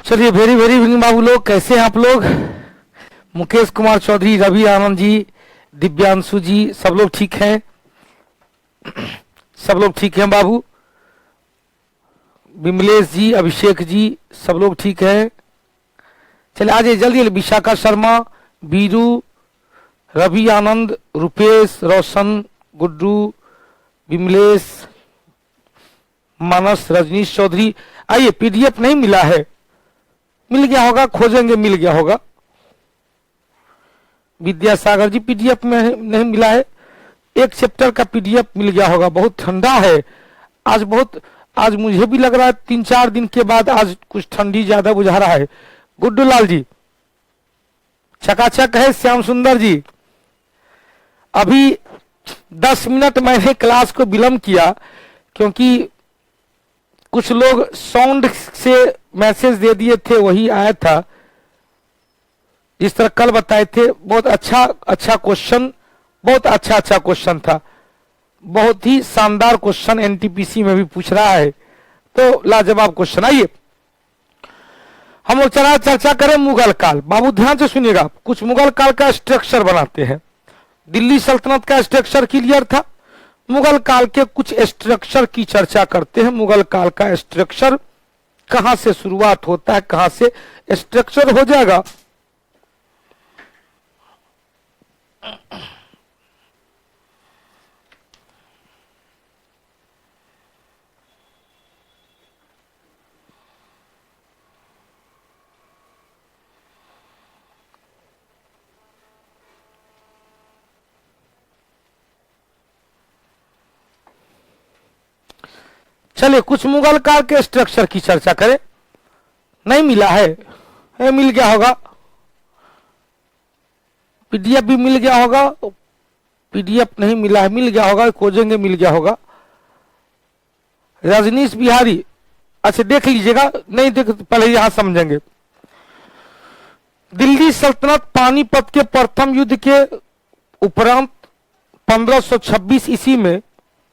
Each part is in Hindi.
चलिए, वेरी वेरी इवनिंग बाबू लोग, कैसे हैं आप लोग? मुकेश कुमार चौधरी, रवि आनंद जी, दिव्यांशु जी, सब लोग ठीक हैं? सब लोग ठीक हैं बाबू? विमलेश जी, अभिषेक जी, सब लोग ठीक हैं? चलिए आज जल्दी, विशाखा शर्मा, बीरू, रवि आनंद, रुपेश, रोशन, गुड्डू, विमलेश, मानस, रजनीश चौधरी। आइए, पीडीएफ नहीं मिला है, मिल गया होगा, खोजेंगे, मिल गया होगा। विद्यासागर जी, पीडीएफ में नहीं मिला है, एक चैप्टर का पीडीएफ मिल गया होगा। बहुत ठंडा है आज, आज मुझे भी लग रहा है 3-4 दिन के बाद आज कुछ ठंडी ज्यादा बुझा रहा है। गुड्डू लाल जी चकाचक है। श्याम सुंदर जी, अभी 10 मिनट मैंने क्लास को विलंब किया क्योंकि कुछ लोग साउंड से मैसेज दे दिए थे, वही आया था जिस तरह कल बताए थे। बहुत अच्छा क्वेश्चन, बहुत अच्छा क्वेश्चन था, बहुत ही शानदार क्वेश्चन एनटीपीसी में भी पूछ रहा है, तो लाजवाब क्वेश्चन। आइए हम लोग चर्चा करें मुगल काल। बाबू ध्यान से सुनिएगा, कुछ मुगल काल का स्ट्रक्चर बनाते हैं। दिल्ली सल्तनत का स्ट्रक्चर क्लियर था, मुगल काल के कुछ स्ट्रक्चर की चर्चा करते हैं। मुगल काल का स्ट्रक्चर कहां से शुरुआत होता है, कहां से स्ट्रक्चर हो जाएगा। चलिए कुछ मुगल काल के स्ट्रक्चर की चर्चा करें। नहीं मिला है, मिल गया होगा, पीडीएफ भी मिल गया होगा। पीडीएफ नहीं मिला है, मिल गया होगा, खोजेंगे, मिल गया होगा। रजनीश बिहारी, अच्छा देख लीजिएगा, नहीं देख पहले यहां समझेंगे। दिल्ली सल्तनत पानीपत के प्रथम युद्ध के उपरांत 1526 ईस्वी में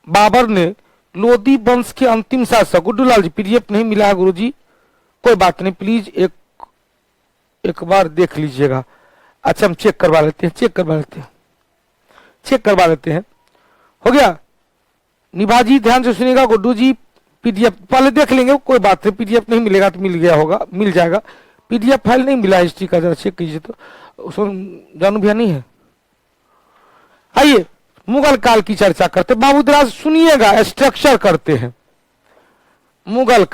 बाबर ने लोधी वंश के अंतिम शासक। गुड्डूलाल जी, पीडीएफ नहीं मिला है गुरुजी, कोई बात नहीं, प्लीज एक बार देख लीजिएगा। अच्छा हम चेक करवा लेते हैं, हो गया। निभाजी ध्यान से सुनिएगा, गुड्डू जी पीडीएफ पहले देख लेंगे, कोई बात नहीं, पीडीएफ नहीं मिलेगा तो मिल गया होगा, मिल जाएगा। पीडीएफ फाइल नहीं मिला हिस्ट्री का, जरा चेक कीजिए तो। जानू भैया नहीं है। आइए मुगल काल की चर्चा करते, बाबूदराज सुनिएगा, स्ट्रक्चर करते हैं। मुगल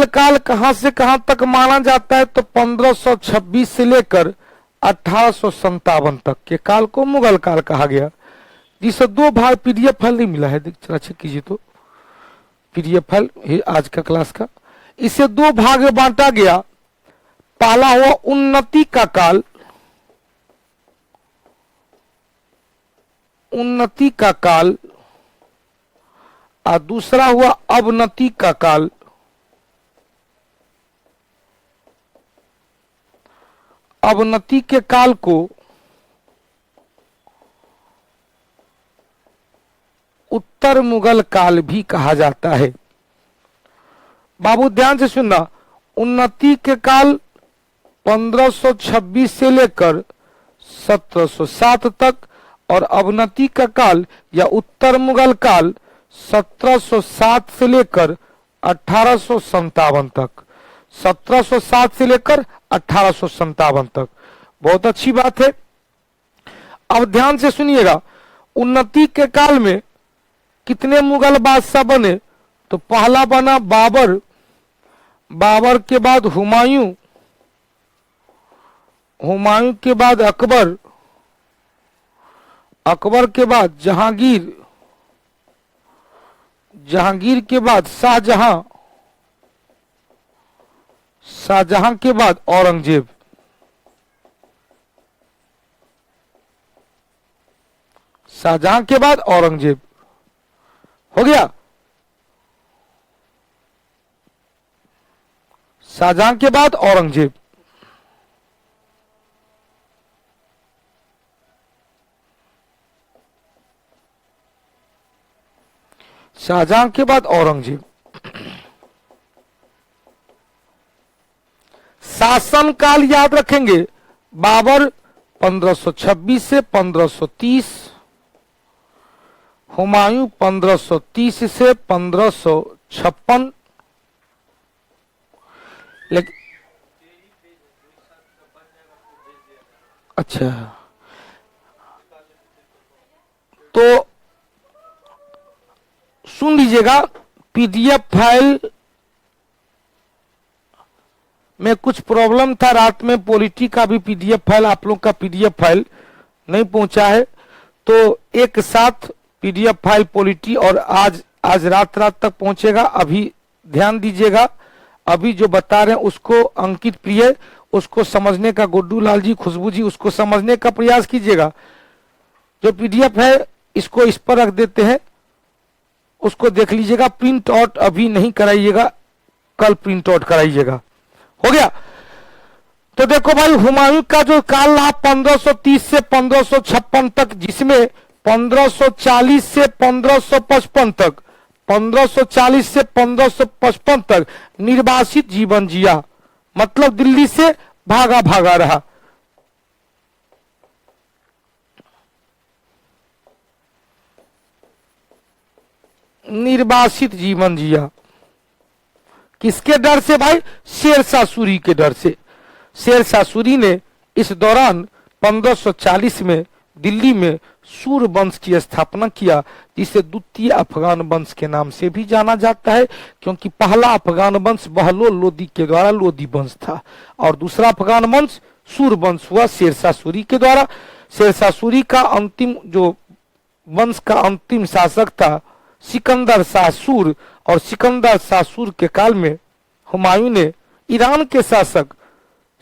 काल कहां से कहां तक माना जाता है, तो 1526 से लेकर 1857 तक के काल को मुगल काल कहा गया, जिसे 2 भाग। पीडीएफ फाइल नहीं मिला है, चला चेक कीजिए तो, पीडीएफ फाइल आज का क्लास का। इसे 2 भाग में बांटा गया। पहला हुआ उन्नति का काल, और दूसरा हुआ अवनति का काल। अवनति के काल को उत्तर मुगल काल भी कहा जाता है। बाबू ध्यान से सुनना, उन्नति के काल 1526 से लेकर 1707 तक, और अवनति का काल या उत्तर मुगल काल 1707 से लेकर 1857 तक। 1707 से लेकर 1857 तक, बहुत अच्छी बात है। अब ध्यान से सुनिएगा, उन्नति के काल में कितने मुगल बादशाह बने, तो पहला बना बाबर, बाबर के बाद हुमायूं, हुमायूं के बाद अकबर, अकबर के बाद जहांगीर, जहांगीर के बाद शाहजहां, शाहजहां के बाद औरंगजेब, शाहजहां के बाद औरंगजेब। हो गया, शाहजहां के बाद औरंगजेब। शाहजहां के बाद औरंगजेब। शासनकाल याद रखेंगे, बाबर 1526 से 1530, हुमायूं 1530 से 1556। लेकिन अच्छा, तो सुन लीजिएगा, पीडीएफ फाइल में कुछ प्रॉब्लम था, रात में पॉलिटी का भी पीडीएफ फाइल, आप लोग का पीडीएफ फाइल नहीं पहुंचा है, तो एक साथ पीडीएफ फाइल पॉलिटी और आज रात तक पहुंचेगा। अभी ध्यान दीजिएगा, अभी जो बता रहे हैं उसको अंकित प्रिय, उसको समझने का, गुड्डू लाल जी, खुशबू जी, उसको समझने का प्रयास कीजिएगा। जो पीडीएफ है इसको इस पर रख देते हैं, उसको देख लीजिएगा। प्रिंट आउट अभी नहीं कराइएगा, कल प्रिंट आउट कराइएगा। हो गया? तो देखो भाई, हुमायूं का जो काल रहा 1530 से 1556 तक, जिसमें 1540 से 1555 तक, 1540 से 1555 तक निर्वासित जीवन जिया, मतलब दिल्ली से भागा भागा रहा। निर्वासित जीवन जिया किसके डर से भाई? शेरशाह सूरी के डर से। शेरशाह सूरी ने इस दौरान 1540 में दिल्ली में सूर वंश की स्थापना किया, जिसे द्वितीय अफगान वंश के नाम से भी जाना जाता है, क्योंकि पहला अफगान वंश बहलोल लोदी के द्वारा लोदी वंश था, और दूसरा अफगान वंश सूर वंश हुआ शेरशाह सूरी के द्वारा। शेरशाह सूरी का अंतिम जो वंश का अंतिम शासक था सिकंदर शाह सूर, और सिकंदर शाह सूर के काल में हुमायूं ने ईरान के शासक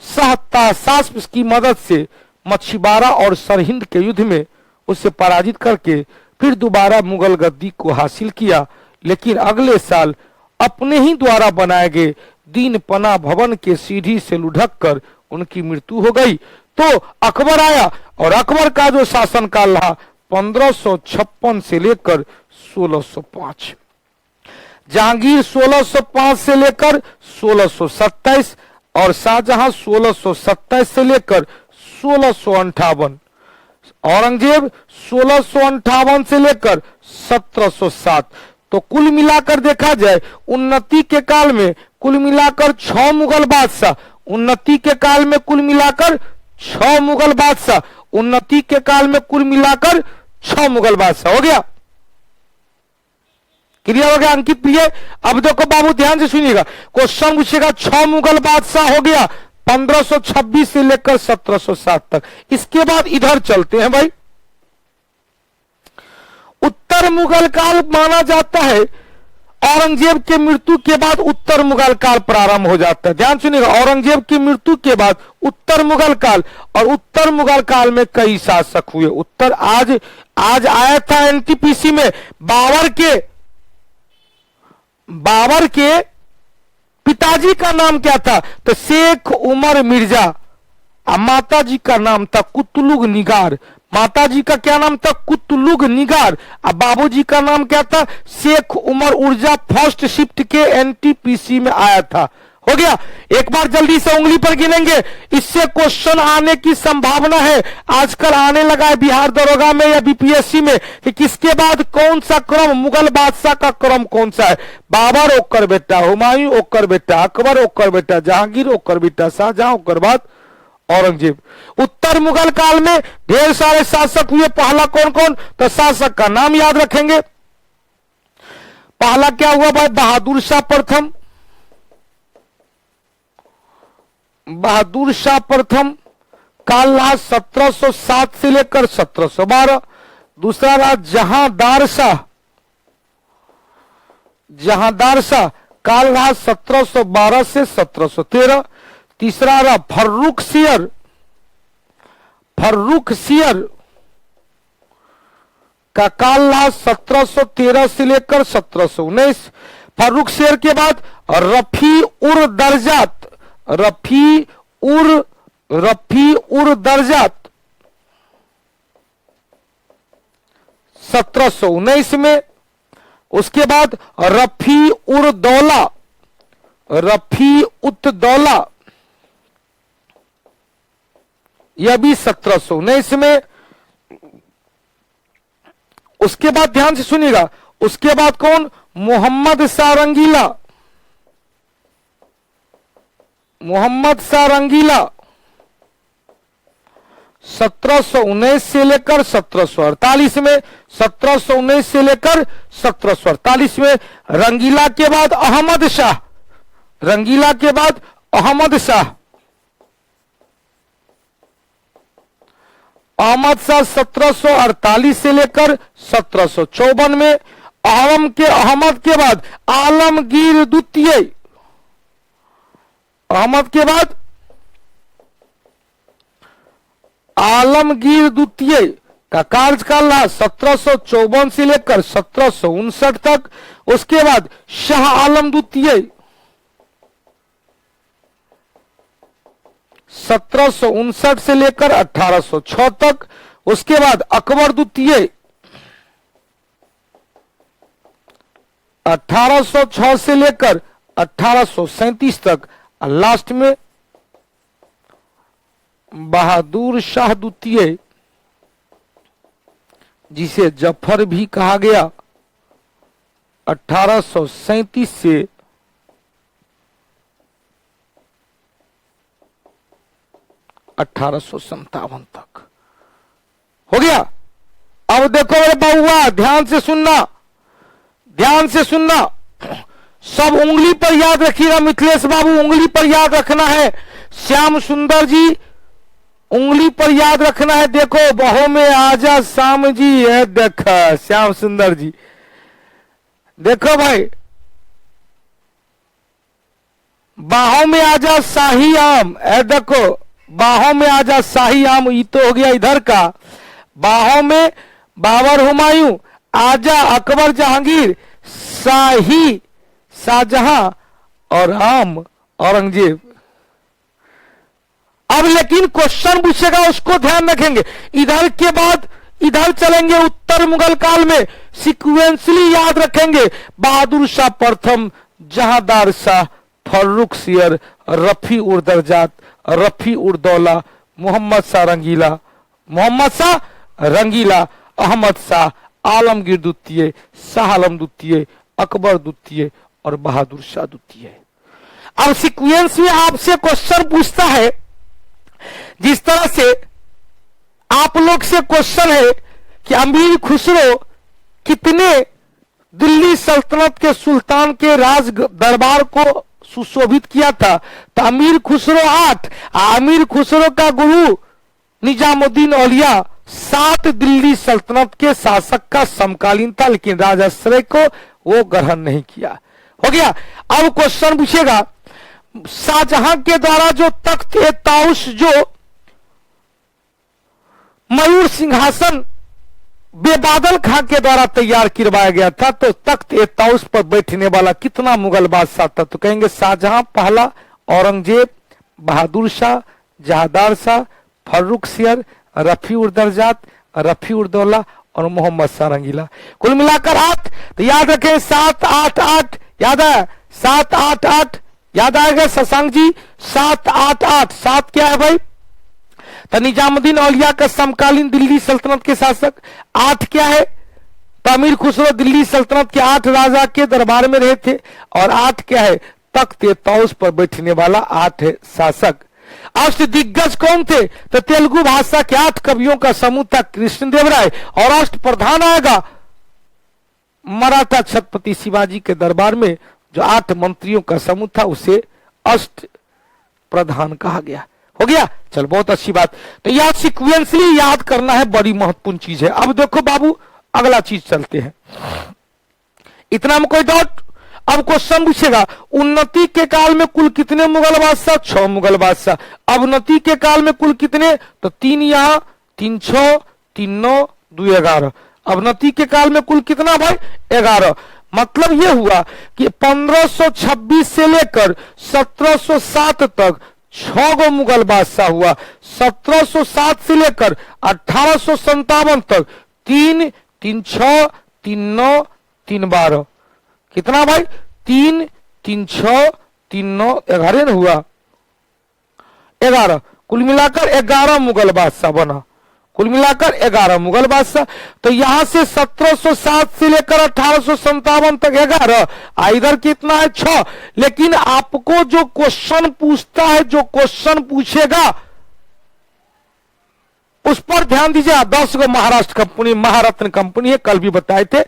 शाह तासास्प की मदद से मछीबारा और सरहिंद के युद्ध में उसे पराजित करके फिर दोबारा मुगल गद्दी को हासिल किया। लेकिन अगले साल अपने ही द्वारा बनाए गए दीन पना भवन के सीढ़ी से लुढ़क कर उनकी मृत्यु हो गई। तो अकबर आया, और अकबर का जो शासनकाल रहा 1556 से लेकर 1605, जहांगीर 1605 से लेकर 1627, और शाहजहां 1627 से लेकर 1658, औरंगजेब 1658 से लेकर 1707। तो कुल मिलाकर देखा जाए, उन्नति के काल में कुल मिलाकर 6 मुगल बादशाह, उन्नति के काल में कुल मिलाकर 6 मुगल बादशाह, उन्नति के काल में कुल मिलाकर 6 मुगल बादशाह। हो गया? क्लियर हो गया अंकित प्रिय? अब देखो बाबू ध्यान से सुनिएगा, क्वेश्चन पूछेगा 6 मुगल बादशाह हो गया 1526 से लेकर 1707 तक। इसके बाद इधर चलते हैं भाई, उत्तर मुगल काल माना जाता है, औरंगजेब के मृत्यु के बाद उत्तर मुगल काल प्रारंभ हो जाता है। ध्यान सुनिएगा, औरंगजेब की मृत्यु के बाद उत्तर मुगल काल, और उत्तर मुगल काल में कई शासक हुए। उत्तर आज आया था एनटीपीसी में, बाबर के पिताजी का नाम क्या था? तो शेख उमर मिर्जा, और माता जी का नाम था कुतलुग निगार। माता जी का क्या नाम था? कुतलुग निगार। और बाबूजी का नाम क्या था? शेख उमर उर्जा। फर्स्ट शिफ्ट के एनटीपीसी में आया था। हो गया? एक बार जल्दी से उंगली पर गिनेंगे, इससे क्वेश्चन आने की संभावना है। आजकल आने लगा है बिहार दरोगा में या बीपीएससी में कि किसके बाद कौन सा क्रम, मुगल बादशाह का क्रम कौन सा है? बाबर ओकर बेटा, हुमायूं ओकर बेटा, अकबर ओकर बेटा, जहांगीर ओकर बेटा, शाहजहां ओकर बाद औरंगजेब। उत्तर मुगल काल में ढेर सारे शासक हुए। पहला कौन कौन? तो शासक का नाम याद रखेंगे। पहला क्या हुआ भाई? बहादुर शाह प्रथम। बहादुर शाह प्रथम काल रहा 1707 से लेकर 1712। दूसरा रहा जहांदार शाह। जहांदार शाह काल रहा 1712 से 1713। तीसरा रहा फर्रुख सियर। फर्रुख सियर का काल रहा 1713 से लेकर 1719। फर्रुख सियर के बाद रफी उर दर्जात। रफी उर दर्जात 1719 में। उसके बाद रफी उर दौला, रफी उत दौला यह भी 1719 में। उसके बाद ध्यान से सुनिएगा, उसके बाद कौन? मोहम्मद शाह रंगीला। मोहम्मद शाह रंगीला 1719 से लेकर 1748 में, 1719 से लेकर 1748 में। रंगीला के बाद अहमद शाह, रंगीला के बाद अहमद शाह, अहमद शाह 1748 से लेकर 1754 में। अहमद के बाद आलमगीर द्वितीय, अहमद के बाद आलमगीर द्वितीय का कार्यकाल रहा 1754 से लेकर 1759 तक। उसके बाद शाह आलम द्वितीय 1759 से लेकर 1806 तक। उसके बाद अकबर द्वितीय 1806 से लेकर 1837 तक। और लास्ट में बहादुर शाह द्वितीय, जिसे जफर भी कहा गया, 1837 से 1857 तक हो गया। अब देखो मेरे बाबुआ, ध्यान से सुनना, ध्यान से सुनना, सब उंगली पर याद रखिएगा। मिथिलेश बाबू उंगली पर याद रखना है, श्याम सुंदर जी उंगली पर याद रखना है। देखो, बहो में आजा श्याम जी है, देखा श्याम सुंदर जी, देखो भाई, बाहों में आजा शाही आम है, देखो बाहों में आजा शाही आम, ये तो हो गया इधर का। बाहों में बाबर हुमायूं, आजा अकबर जहांगीर, शाही शाहजहां और आम औरंगजेब। अब लेकिन क्वेश्चन पूछेगा, उसको ध्यान रखेंगे। इधर के बाद इधर चलेंगे उत्तर मुगल काल में, सिक्वेंसली याद रखेंगे। बहादुर शाह प्रथम, जहांदार शाह, फर्रुख सियर, रफी उर दर्जात, रफी उर दौला, मोहम्मद शाह रंगीला, मोहम्मद शाह रंगीला, अहमद शाह, आलमगीर द्वितीय, शाह आलम द्वितीय, अकबर द्वितीय और बहादुर शाह द्वितीय। अब सीक्वेंस में आपसे क्वेश्चन पूछता है, जिस तरह से आप लोग से क्वेश्चन है कि अमीर खुसरो कितने दिल्ली सल्तनत के सुल्तान के राज दरबार को सुशोभित किया था? तो अमीर खुसरो 8, अमीर खुसरो का गुरु निजामुद्दीन औलिया 7 दिल्ली सल्तनत के शासक का समकालीन था, लेकिन राजाश्रय को वो ग्रहण नहीं किया। हो गया। अब क्वेश्चन पूछेगा, शाहजहां के द्वारा जो तख्त ए ताउस, जो मयूर सिंहासन बेबादल खां के द्वारा तैयार करवाया गया था, तो तख्त ए ताउस पर बैठने वाला कितना मुगल बादशाह था? तो कहेंगे शाहजहां पहला, औरंगजेब, बहादुर शाह, जहांदार शाह, फर्रुख सियर, रफी उर दर्जात, रफी उर दौला और मोहम्मद शाह रंगीला। कुल मिलाकर 8। तो याद रखें 7 8 8, याद है 7 8 8, याद आएगा शशांक जी? 7 8 8, 7 क्या है भाई? तो निजामुद्दीन औलिया का समकालीन दिल्ली सल्तनत के शासक। 8 क्या है? तो अमीर खुसरो दिल्ली सल्तनत के 8 राजा के दरबार में रहे थे। और 8 क्या है? तख्त ए ताउस पर बैठने वाला 8 है शासक। अष्ट दिग्गज कौन थे? तो तेलुगु भाषा के 8 कवियों का समूह था कृष्णदेवराय। और अष्ट प्रधान आएगा मराठा छत्रपति शिवाजी के दरबार में, जो 8 मंत्रियों का समूह था, उसे अष्ट प्रधान कहा गया। हो गया। चल, बहुत अच्छी बात। तो यह सीक्वेंसली याद करना है, बड़ी महत्वपूर्ण चीज है। अब देखो बाबू, अगला चीज चलते हैं। इतना में कोई डाउट? अब क्वेश्चन पूछेगा, उन्नति के काल में कुल कितने मुगल बादशाह? 6 मुगल बादशाह। अवनति के काल में कुल कितने? तो 3 यहां, 3 6, 3 9, 2 11। अवनति के काल में कुल कितना भाई? 11। मतलब यह हुआ कि 1526 से लेकर 1707 तक 6 गो मुगल बादशाह हुआ। 1707 से लेकर 1857 तक 3 3 6 3 9 3 12। कितना भाई? 3 3 6 3 9 11 न हुआ? 11। कुल मिलाकर 11 मुगल बादशाह बना, कुल मिलाकर 11 मुगल बादशाह। तो यहां से 1707 से लेकर 1857 तक 11, इधर कितना है 6। लेकिन आपको जो क्वेश्चन पूछता है, जो क्वेश्चन पूछेगा उस पर ध्यान दीजिए। 10 गो महाराष्ट्र कंपनी, महारत्न कंपनी है, कल भी बताए थे,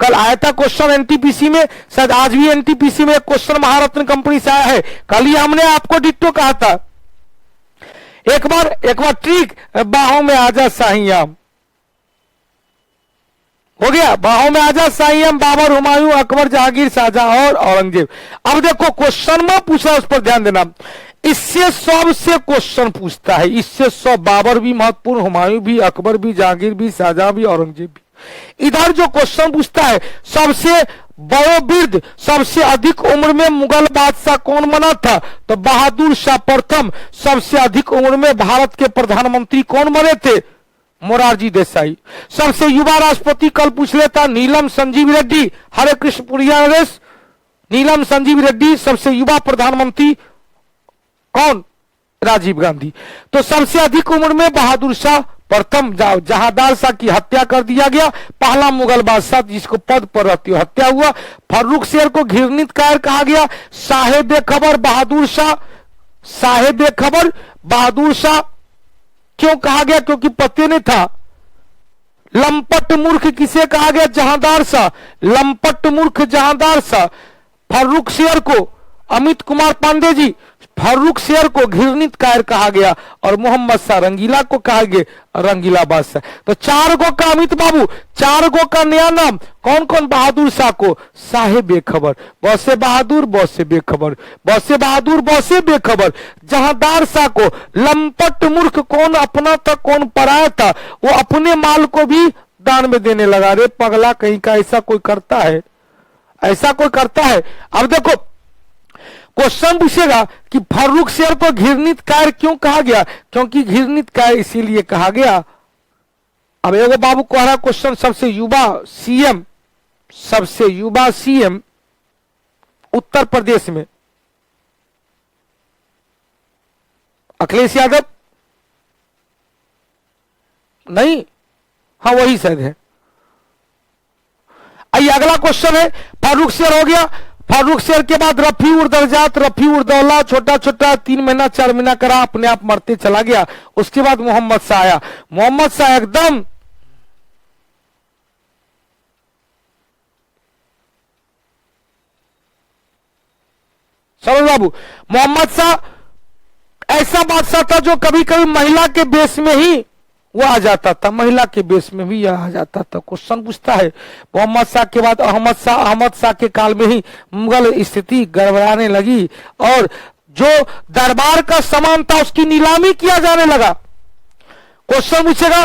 कल आया था क्वेश्चन एनटीपीसी में, शायद आज भी एनटीपीसी में क्वेश्चन महारत्न कंपनी से आया है। कल ही हमने आपको डिट्टो कहा था। एक बार ट्रिक, बाहों में आजा साहियाम, हो गया, बाहों में आजा साहियाम, बाबर, हुमायूं, अकबर, जहांगीर, शाहजहां और औरंगजेब। अब देखो क्वेश्चन में पूछा, उस पर ध्यान देना। इससे सबसे क्वेश्चन पूछता है, इससे सब, बाबर भी महत्वपूर्ण, हुमायूं भी, अकबर भी, जहांगीर भी, शाहजहां भी, औरंगजेब भी। इधर जो क्वेश्चन पूछता है, सबसे वयोवृद्ध, सबसे अधिक उम्र में मुगल बादशाह कौन बना था? तो बहादुर शाह प्रथम। सबसे अधिक उम्र में भारत के प्रधानमंत्री कौन बने थे? मोरारजी देसाई। सबसे युवा राष्ट्रपति कल पूछ लेता, नीलम संजीव रेड्डी। हरे कृष्ण पुरिया नरेश, नीलम संजीव रेड्डी। सबसे युवा प्रधानमंत्री कौन? राजीव गांधी। तो सबसे अधिक उम्र में बहादुर शाह प्रथम, जहांदार शाह की हत्या कर दिया गया, पहला मुगल बादशाह जिसको पद पर रहते हुए हत्या हुआ। फर्रुख शेर को घृणित कायर कहा गया। साहेब खबर बहादुर शाह, साहेब खबर बहादुर शाह क्यों कहा गया? क्योंकि पते नहीं था। लंपट मूर्ख किसे कहा गया? जहांदार शाह, लंपट मूर्ख जहांदार शाह। फर्रुख शेर को, अमित कुमार पांडे जी, फर्रुख शेर को घृणित कायर कहा गया और मोहम्मद शाह रंगीला को कहा गया रंगीला बादशाह। तो 4 गो का अमित बाबू, 4 गो का नया नाम कौन कौन? बहादुर शाह को साहेब बेखबर, बौसे बहादुर, बौसे बेखबर, बौसे बहादुर, बौसे बेखबर। जहांदार शाह को लंपट मूर्ख, कौन अपना था कौन पराया था, वो अपने माल को भी दान में देने लगा। रे पगला कहीं का, ऐसा कोई करता है? ऐसा कोई करता है? अब देखो क्वेश्चन पूछेगा कि फर्रुख शेर को घृणित कायर क्यों कहा गया? क्योंकि घृणित कायर इसीलिए कहा गया। अब एगो बाबू कह रहा क्वेश्चन, सबसे युवा सीएम, सबसे युवा सीएम उत्तर प्रदेश में अखिलेश यादव? नहीं, हाँ वही शायद है। आइए अगला क्वेश्चन है, फर्रुख शेर हो गया। फर्रुख शेर के बाद रफी उर दर्जात, रफी उर दौला, छोटा छोटा 3 महीना 4 महीना करा, अपने आप मरते चला गया। उसके बाद मोहम्मद शाह आया। मोहम्मद शाह एकदम समझ बाबू, मोहम्मद शाह ऐसा बादशाह था जो कभी कभी महिला के बेस में ही वो आ जाता था, महिला के बेस में भी यह आ जाता था। क्वेश्चन पूछता है, मोहम्मद शाह के बाद अहमद शाह के काल में ही मुगल स्थिति गड़बड़ाने लगी और जो दरबार का सामान था उसकी नीलामी किया जाने लगा। क्वेश्चन पूछेगा,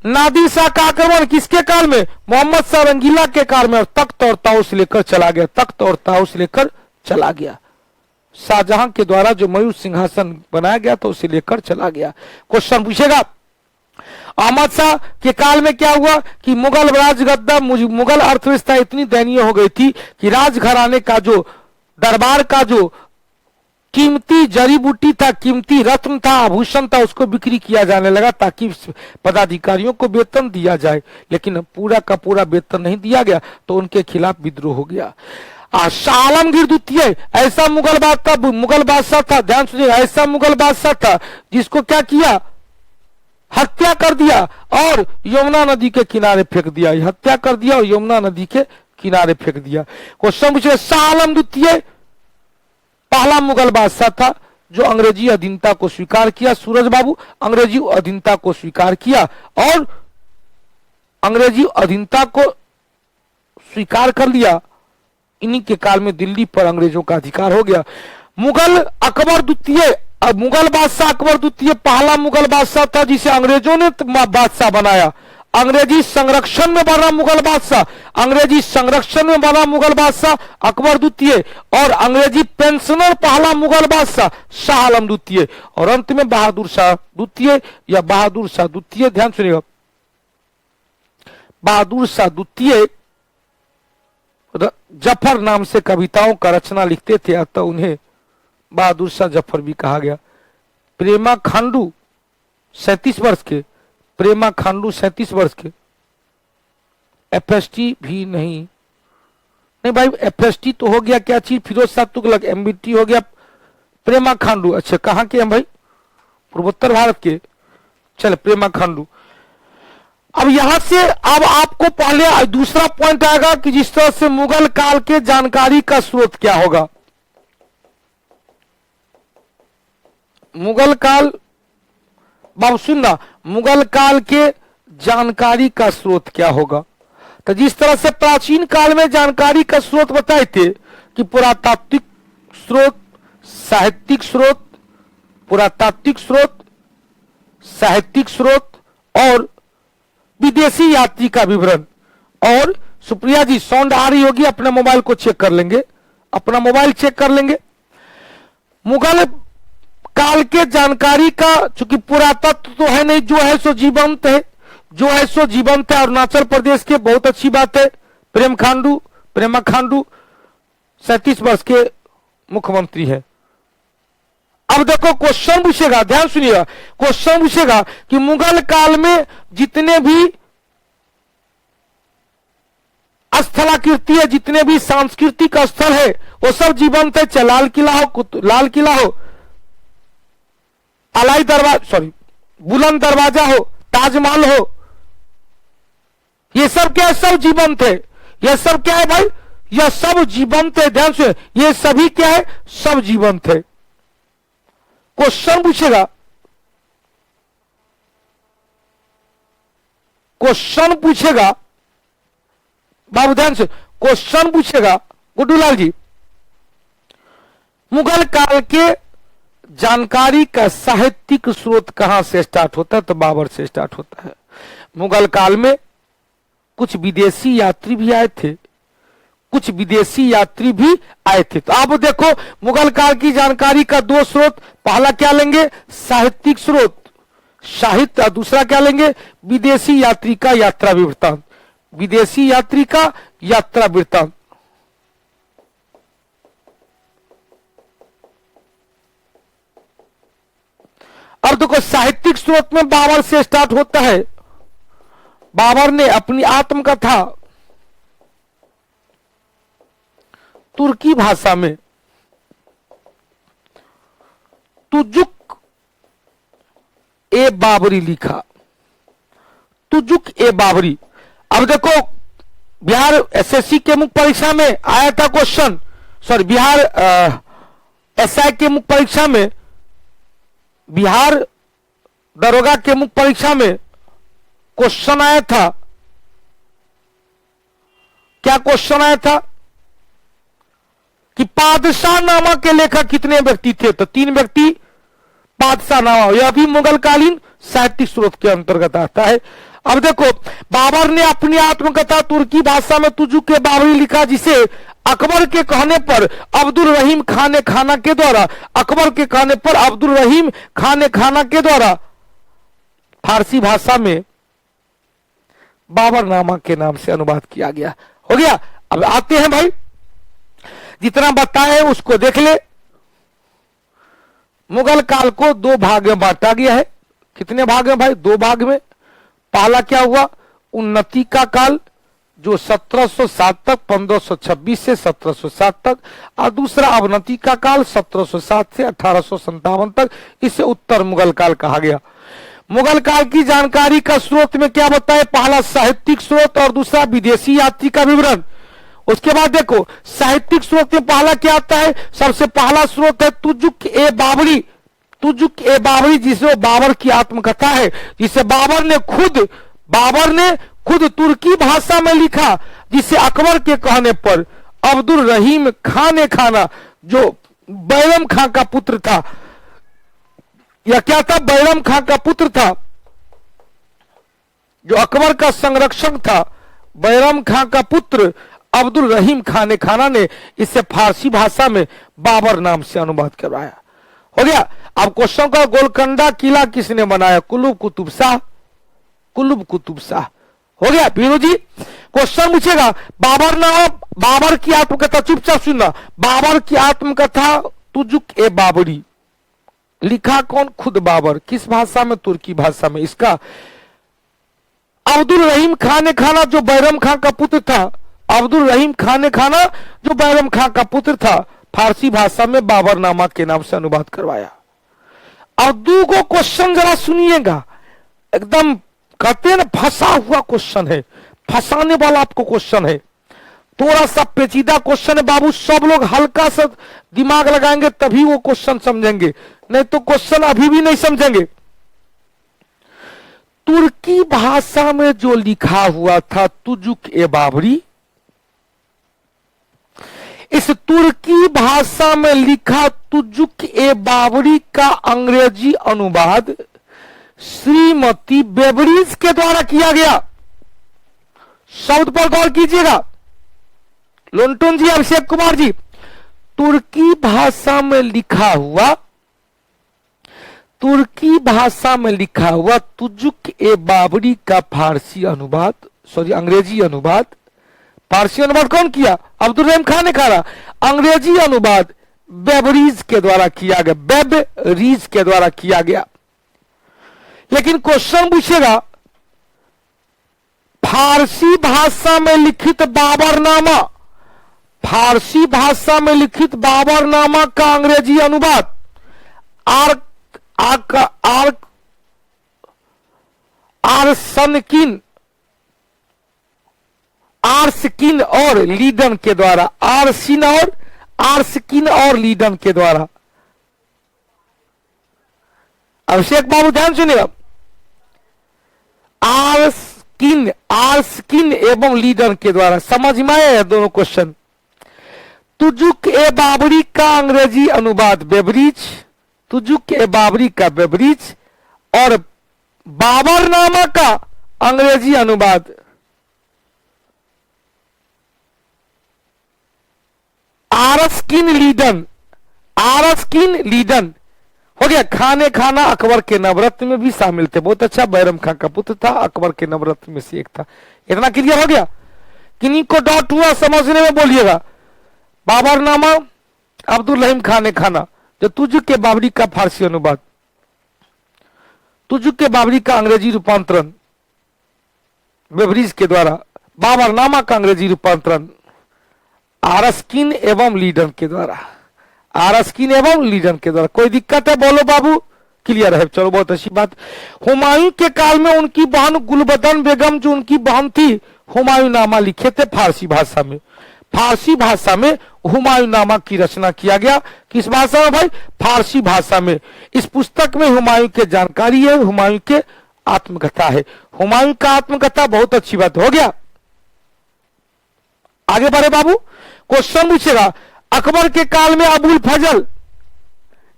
नादिर शाह का आक्रमण किसके काल में? मोहम्मद शाह रंगीला के काल में, और तख्त और ताउस लेकर चला गया, तख्त और ताउस लेकर चला गया। शाहजहां के द्वारा जो मयूर सिंहासन बनाया गया था उसे लेकर चला गया। क्वेश्चन पूछेगा, अहमद शाह के काल में क्या हुआ कि मुगल राजगद्दा, मुगल अर्थव्यवस्था इतनी दयनीय हो गई थी कि राजघराने का जो दरबार का जो कीमती जड़ी बूटी था, कीमती रत्न था, आभूषण था, उसको बिक्री किया जाने लगा ताकि पदाधिकारियों को वेतन दिया जाए। लेकिन पूरा का पूरा वेतन नहीं दिया गया तो उनके खिलाफ विद्रोह हो गया। शाह आलमगीर द्वितीय ऐसा मुगल बादशाह था, ध्यान सुनिए, ऐसा मुगल बादशाह था जिसको क्या किया? हत्या कर दिया और यमुना नदी के किनारे फेंक दिया। हत्या कर दिया और यमुना नदी के किनारे फेंक दिया। क्वेश्चन पूछे, शाह आलम द्वितीय पहला मुगल बादशाह था जो अंग्रेजी अधीनता को स्वीकार किया। सूरज बाबू, अंग्रेजी अधीनता को स्वीकार किया और अंग्रेजी अधीनता को स्वीकार कर लिया। इन्हीं के काल में दिल्ली पर अंग्रेजों का अधिकार हो गया। मुगल अकबर द्वितीय, अब मुगल बादशाह अकबर द्वितीय पहला मुगल बादशाह था जिसे अंग्रेजों ने बादशाह बनाया। अंग्रेजी संरक्षण में बना मुगल बादशाह, अंग्रेजी संरक्षण में बना मुगल बादशाह अकबर द्वितीय, और अंग्रेजी पेंशनर पहला मुगल बादशाह शाह आलम द्वितीय, और अंत में बहादुर शाह द्वितीय या बहादुर शाह द्वितीय। ध्यान सुनिएगा, बहादुर शाह द्वितीय जफर नाम से कविताओं का रचना लिखते थे, अतः उन्हें बहादुर शाह जफर भी कहा गया। प्रेमा खांडू 37 वर्ष के, प्रेमा खांडू 37 वर्ष के। एफएसटी भी नहीं, नहीं भाई एफएसटी तो हो गया क्या चीज, फिरोज शाह तुगलक, एमबीटी हो गया, प्रेमा खांडू अच्छा कहाँ के हैं भाई, पूर्वोत्तर भारत के। चल प्रेमा खांडू। अब यहां से अब आपको पहले दूसरा पॉइंट आएगा कि जिस तरह से मुगल काल के जानकारी का स्रोत क्या होगा। मुगल काल, बाबू सुनना, मुगल काल के जानकारी का स्रोत क्या होगा। तो जिस तरह से प्राचीन काल में जानकारी का स्रोत बताए थे कि पुरातात्विक स्रोत, साहित्यिक स्रोत, पुरातात्विक स्रोत, साहित्यिक स्रोत और विदेशी यात्री का विवरण। और सुप्रिया जी साउंड आ रही होगी, अपने मोबाइल को चेक कर लेंगे, अपना मोबाइल चेक कर लेंगे। मुगल काल के जानकारी का, चूंकि पुरातत्व तो है नहीं, जो है सो जीवंत है, जो है सो जीवंत है। अरुणाचल प्रदेश के, बहुत अच्छी बात है। प्रेमा खांडू 37 वर्ष के मुख्यमंत्री है। अब देखो क्वेश्चन पूछेगा, ध्यान सुनिएगा, क्वेश्चन पूछेगा कि मुगल काल में जितने भी स्थलाकृति है, जितने भी सांस्कृतिक स्थल है, वो सब जीवंत है। चाहे लाल किला हो, अलाई दरवाजा, सॉरी बुलंद दरवाजा हो, ताजमहल हो, ये सब क्या है, सब जीवंत है। ये सब क्या है भाई, यह सब जीवंत है। ध्यान से, ये सभी क्या है, सब जीवंत है। क्वेश्चन पूछेगा, क्वेश्चन पूछेगा बाबू ध्यान से, क्वेश्चन पूछेगा गुड्डूलाल जी, मुगल काल के जानकारी का साहित्यिक स्रोत कहां से स्टार्ट होता है, तो बाबर से स्टार्ट होता है। मुगल काल में कुछ विदेशी यात्री भी आए थे, कुछ विदेशी यात्री भी आए थे। तो आप देखो मुगल काल की जानकारी का दो स्रोत, पहला क्या लेंगे, साहित्यिक स्रोत, साहित्य, और दूसरा क्या लेंगे, विदेशी यात्री का यात्रा वृत्तांत, विदेशी यात्री का यात्रा वृत्तांत। अब देखो साहित्यिक स्रोत में बाबर से स्टार्ट होता है। बाबर ने अपनी आत्मकथा तुर्की भाषा में तुजुक ए बाबरी लिखा, तुजुक ए बाबरी। अब देखो बिहार एसएससी के मुख्य परीक्षा में आया था क्वेश्चन, सॉरी बिहार एसआई के मुख्य परीक्षा में, बिहार दरोगा के मुख्य परीक्षा में क्वेश्चन आया था। क्या क्वेश्चन आया था कि पादशाह नामा के लेखक कितने व्यक्ति थे, तो 3 व्यक्ति पादशाह नामा, यह भी मुगलकालीन साहित्यिक स्रोत के अंतर्गत आता है। अब देखो बाबर ने अपनी आत्मकथा तुर्की भाषा में तुजुक ए बाबरी लिखा, जिसे अकबर के कहने पर अब्दुल रहीम खान खाना के द्वारा, अकबर के कहने पर अब्दुल रहीम खान खाना के द्वारा फारसी भाषा में बाबरनामा के नाम से अनुवाद किया गया। हो गया। अब आते हैं भाई, जितना बताए उसको देख ले। मुगल काल को 2 भाग में बांटा गया है। कितने भाग में भाई, 2 भाग में। पहला क्या हुआ, उन्नति का काल, जो 1707 तक, 1526 से 1707 तक, और दूसरा अवनति का काल 1707 से 1857 तक। इसे उत्तर मुगल काल कहा गया। मुगल काल की जानकारी का स्रोत में क्या बताए, पहला साहित्यिक स्रोत और दूसरा विदेशी यात्री का विवरण। उसके बाद देखो साहित्यिक स्रोत में पहला क्या आता है, सबसे पहला स्रोत है तुजुक ए बाबरी। तुजुक ए बाबरी जिसे बाबर की आत्मकथा है, जिसे बाबर ने खुद तुर्की भाषा में लिखा, जिसे अकबर के कहने पर अब्दुल रहीम खान खाना, जो बैरम खां का पुत्र था, या क्या था, बैरम खां का पुत्र था, जो अकबर का संरक्षक था, बैरम खां का पुत्र अब्दुल रहीम खान खाना ने इसे फारसी भाषा में बाबर नाम से अनुवाद करवाया। हो गया। अब क्वेश्चन का, गोलकोंडा किला किसने बनाया, कुतुब कुतुब शाह, कुतुब कुतुब शाह। हो गया। बीरू जी क्वेश्चन पूछेगा, बाबर की आत्मकथा, चुपचाप सुनना, बाबर की आत्मकथा तुजुक ए बाबरी, लिखा कौन? खुद बाबर। किस भाषा में? तुर्की भाषा में। इसका अब्दुल रहीम खान खाना जो बैरम खां का पुत्र था, अब्दुल रहीम खान खाना जो बैरम खां का पुत्र था, फारसी भाषा में बाबरनामा के नाम से अनुवाद करवाया। अब दो को क्वेश्चन जरा सुनिएगा, एकदम कहते हैं ना फंसा हुआ क्वेश्चन है, फंसाने वाला आपको क्वेश्चन है, थोड़ा सा पेचीदा क्वेश्चन है बाबू। सब लोग हल्का सा दिमाग लगाएंगे तभी वो क्वेश्चन समझेंगे, नहीं तो क्वेश्चन अभी भी नहीं समझेंगे। तुर्की भाषा में जो लिखा हुआ था तुजुक ए बाबरी, इस तुर्की भाषा में लिखा तुजुक ए बाबरी का अंग्रेजी अनुवाद श्रीमती बेवरीज के द्वारा किया गया। शब्द पर गौर कीजिएगा लोंटोन जी, अभिषेक कुमार जी। तुर्की भाषा में लिखा हुआ, तुर्की भाषा में लिखा हुआ तुजुक ए बाबरी का फारसी अनुवाद, सॉरी अंग्रेजी अनुवाद, फारसी अनुवाद कौन किया? अब्दुल रहीम खान ने कहा। अंग्रेजी अनुवाद बेवरीज के द्वारा किया गया, बेवरीज के द्वारा किया गया। लेकिन क्वेश्चन पूछेगा फारसी भाषा में लिखित बाबरनामा, फारसी भाषा में लिखित बाबरनामा का अंग्रेजी अनुवाद आर्सकिन और लीडन के द्वारा, आर्सकिन और लीडन के द्वारा। अभिषेक बाबू ध्यान सुनिएगा, आर्सकिन एवं लीडन के द्वारा। समझ में आया दोनों क्वेश्चन? तुजुक ए बाबरी का अंग्रेजी अनुवाद बेवरीज, तुजुक ए बाबरी का बेवरीज, और बाबरनामा का अंग्रेजी अनुवाद आरस्किन लीडन, आरस्किन लीडन हो गया। खाने खाना अकबर के नवरत्न में भी शामिल थे, बहुत अच्छा, बैरम खां का पुत्र था, अकबर के नवरत्न में से एक था। इतना क्लियर हो गया? किन्हीं को डाउट हुआ समझने में बोलिएगा। बाबरनामा अब्दुल रहीम खान खाना, जो तुजुक के बाबरी का फारसी अनुवाद, तुजुक के बाबरी का अंग्रेजी रूपांतरण बेवरीज के द्वारा, बाबरनामा का अंग्रेजी रूपांतरण आरस्किन एवं लीडन के द्वारा, आरस्किन एवं लीडन के द्वारा। कोई दिक्कत है? बोलो बाबू, क्लियर है? चलो बहुत अच्छी बात। हुमायूं के काल में उनकी बहन गुलबदन बेगम, जो उनकी बहन थी, हुमायूं नामा लिखे थे फारसी भाषा में। फारसी भाषा में हुमायूं नामा की रचना किया गया। किस भाषा में भाई? फारसी भाषा में। इस पुस्तक में हुमायूं के जानकारी है, हुमायूं के आत्मकथा है, हुमायूं का आत्मकथा। बहुत अच्छी बात हो गया। आगे बढ़े बाबू, क्वेश्चन पूछेगा अकबर के काल में अबुल फजल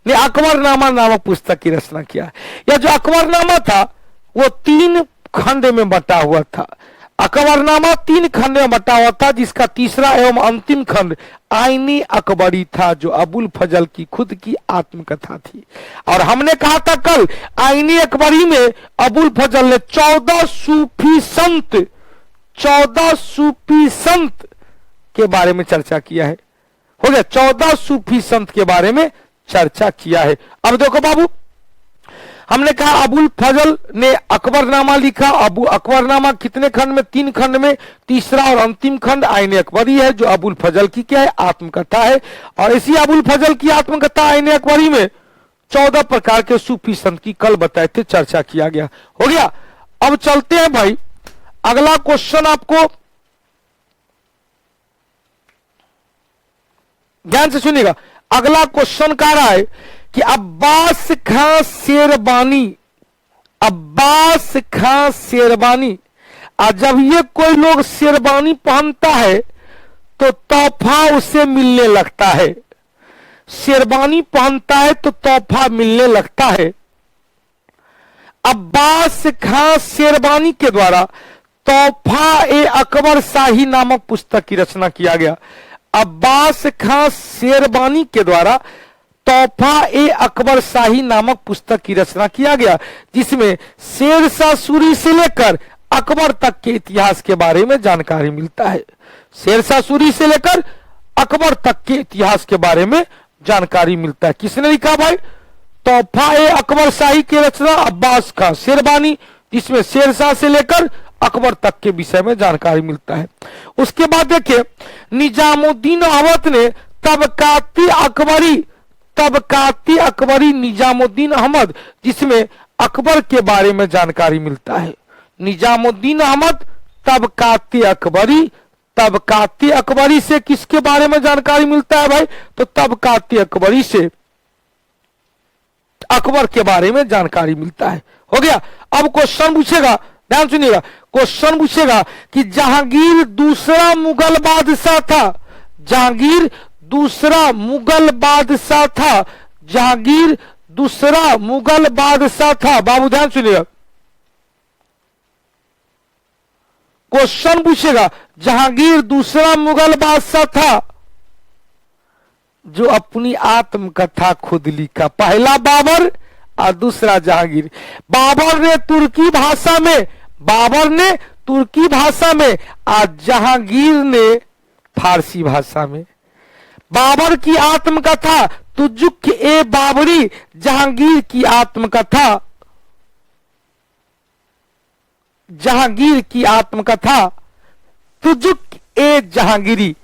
ने अकबरनामा नामक पुस्तक की रचना किया। यह जो अकबरनामा था वो 3 खंड में बटा हुआ था। अकबरनामा 3 खंड में बटा हुआ था, जिसका तीसरा एवं अंतिम खंड आईनी अकबरी था, जो अबुल फजल की खुद की आत्मकथा थी। और हमने कहा था कल, आईनी अकबरी में अबुल फजल ने 14 सूफी संत के बारे में चर्चा किया है। हो गया, 14 सूफी संत के बारे में चर्चा किया है। अब देखो बाबू, हमने कहा अबुल फजल ने अकबरनामा लिखा। अकबरनामा कितने खंड में? 3 खंड में। तीसरा और अंतिम खंड आईने अकबरी है, जो अबुल फजल की क्या है? आत्मकथा है। और इसी अबुल फजल की आत्मकथा आईने अकबरी में 14 प्रकार के सूफी संत की कल बताए थे, चर्चा किया गया। हो गया। अब चलते हैं भाई, अगला क्वेश्चन आपको ध्यान से सुनिएगा। अगला क्वेश्चन कह रहा है कि अब्बास खां शेरवानी, जब ये कोई लोग शेरवानी पहनता है तो तोहफा उसे मिलने लगता है। शेरवानी पहनता है तो तोहफा मिलने लगता है। अब्बास खां शेरवानी के द्वारा तोहफा ए अकबर शाही नामक पुस्तक की रचना किया गया। अब्बास खां शेरवानी के द्वारा तोहफा ए अकबर शाही नामक पुस्तक की रचना किया गया, जिसमें शेरशाह सूरी से लेकर अकबर तक के इतिहास के बारे में जानकारी मिलता है। शेरशाह सूरी से लेकर अकबर तक के इतिहास के बारे में जानकारी मिलता है। किसने लिखा भाई? तोहफा ए अकबर शाही की रचना अब्बास खां शेरबानी, जिसमें शेरशाह से लेकर अकबर तक के विषय में जानकारी मिलता है। उसके बाद देखिए निजामुद्दीन अवध ने तबकाती अकबरी निजामुद्दीन अहमद, जिसमें अकबर के बारे में जानकारी मिलता है। निजामुद्दीन अहमद तबकाती अकबरी से किसके बारे में जानकारी मिलता है भाई? तो तबकाती अकबरी से अकबर के बारे में जानकारी मिलता है। हो गया। अब क्वेश्चन पूछेगा, ध्यान सुनिएगा, क्वेश्चन पूछेगा कि जहांगीर दूसरा मुगल बादशाह था। जहांगीर दूसरा मुगल बादशाह था। जहांगीर दूसरा मुगल बादशाह था। बाबू ध्यान सुनिएगा, क्वेश्चन पूछेगा जहांगीर दूसरा मुगल बादशाह था जो अपनी आत्मकथा खुद लिखा। पहला बाबर और दूसरा जहांगीर। बाबर ने तुर्की भाषा में और जहांगीर ने फारसी भाषा में। बाबर की आत्मकथा तुजुक ए बाबरी, जहांगीर की आत्मकथा तुजुक ए जहांगीरी।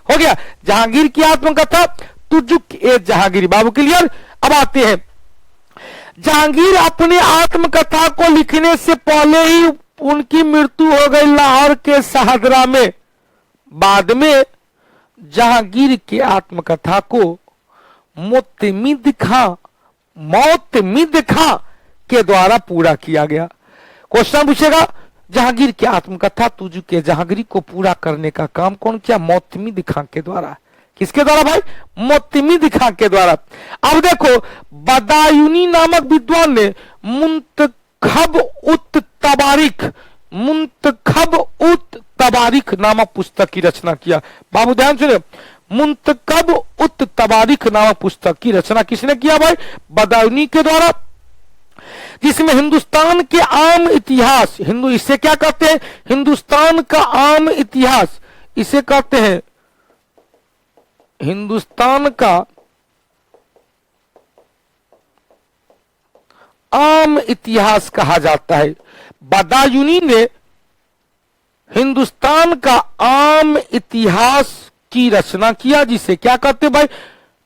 हो गया। जहांगीर की आत्मकथा तुजुक ए जहांगीरी। बाबू क्लियर। अब आते हैं, जहांगीर अपनी आत्मकथा को लिखने से पहले ही उनकी मृत्यु हो गई लाहौर के शाहदरा में। बाद में जहांगीर की आत्मकथा को मोतमिद खां के द्वारा पूरा किया गया। क्वेश्चन पूछेगा जहांगीर की आत्मकथा तुझ के जहांगीरी को पूरा करने का काम कौन किया? मोतमिद खां के द्वारा। किसके द्वारा भाई? मोतमिद खां के द्वारा। अब देखो बदायूनी नामक विद्वान ने मुंतखब उत तबारिख नामक पुस्तक की रचना किया। बाबू ध्यान सुने, मुंतखब उत तबारिख नामक पुस्तक की रचना किसने किया भाई? बदायूनी के द्वारा, जिसमें हिंदुस्तान के आम इतिहास, इसे क्या कहते हैं? हिंदुस्तान का आम इतिहास, इसे कहते हैं हिंदुस्तान का आम इतिहास कहा जाता है। बदायूनी ने हिंदुस्तान का आम इतिहास की रचना किया, जिसे क्या कहते भाई?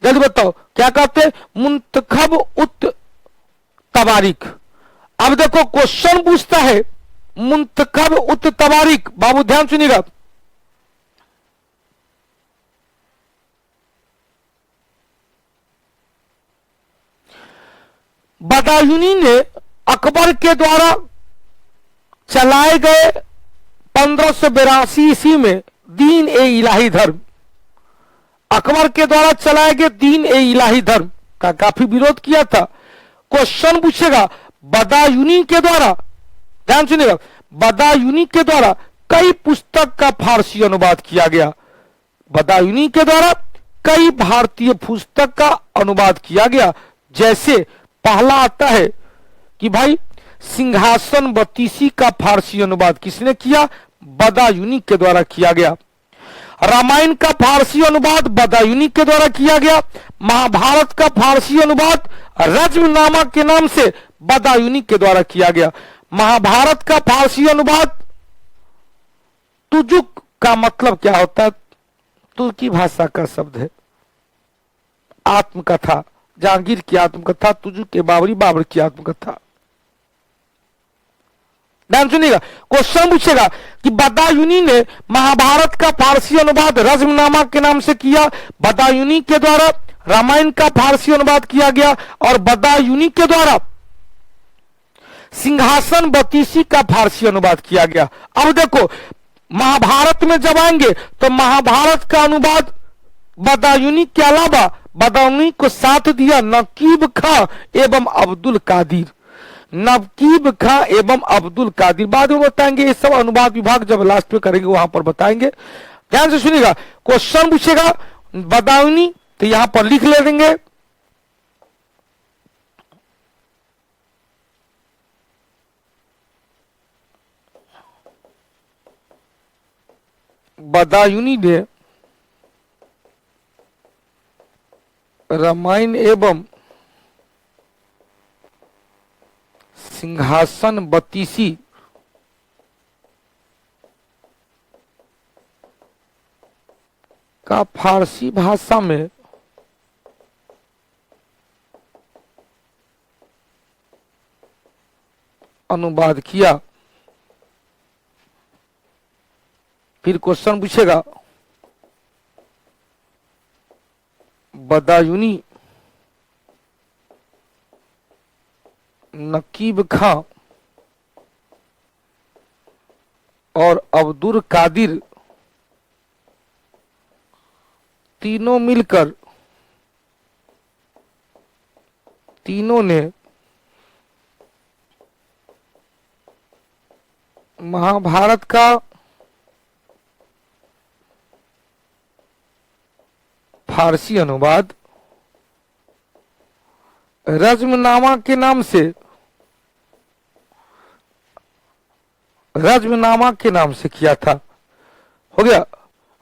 जल्दी बताओ क्या कहते? मुंतखब उत तबारिख। अब देखो क्वेश्चन पूछता है मुंतखब उत तबारिख। बाबू ध्यान सुनिएगा, बदायूनी ने अकबर के द्वारा चलाए गए 1582 ईस्वी में दीन ए इलाही धर्म, अकबर के द्वारा चलाए गए दीन ए इलाही धर्म का काफी विरोध किया था। क्वेश्चन पूछेगा बदायूनी के द्वारा, ध्यान सुनिएगा, बदायूनी के द्वारा कई पुस्तक का फारसी अनुवाद किया गया। बदायूनी के द्वारा कई भारतीय पुस्तक का अनुवाद किया गया। जैसे पहला आता है कि भाई सिंहासन बत्तीसी का फारसी अनुवाद किसने किया? बदायूनी के द्वारा किया गया। रामायण का फारसी अनुवाद बदायूनी के द्वारा किया गया। महाभारत का फारसी अनुवाद रज्मनामा के नाम से बदायूनी के द्वारा किया गया। महाभारत का फारसी अनुवाद, तुजुक का मतलब क्या होता है? तुर्की भाषा का शब्द है। आत्मकथा, जहांगीर की आत्मकथा, तुजुक के बाबरी, बाबर की आत्मकथा। ध्यान सुनिएगा, क्वेश्चन पूछेगा कि बदायूनी ने महाभारत का फारसी अनुवाद रज्मनामा के नाम से किया। बदायूनी के द्वारा रामायण का फारसी अनुवाद किया गया और बदायूनी के द्वारा सिंहासन बत्तीसी का फारसी अनुवाद किया गया। अब देखो महाभारत में जब आएंगे तो महाभारत का अनुवाद बदायूनी के अलावा बदायूनी को साथ दिया नकीब खां एवं अब्दुल कादिर। नकीब खां एवं अब्दुल कादिर बाद में बताएंगे। ये सब अनुवाद विभाग जब लास्ट में करेंगे वहां पर बताएंगे। ध्यान से सुनिएगा, क्वेश्चन पूछेगा बदायूनी तो यहां पर लिख ले देंगे। बदायूनी ने रामायण एवं सिंहासन बत्तीसी का फारसी भाषा में अनुवाद किया। फिर क्वेश्चन पूछेगा, बदायूनी नकीब खां और अब्दुल कादिर तीनों मिलकर तीनों ने महाभारत का फारसी अनुवाद रज्मनामा के नाम से किया था। हो गया,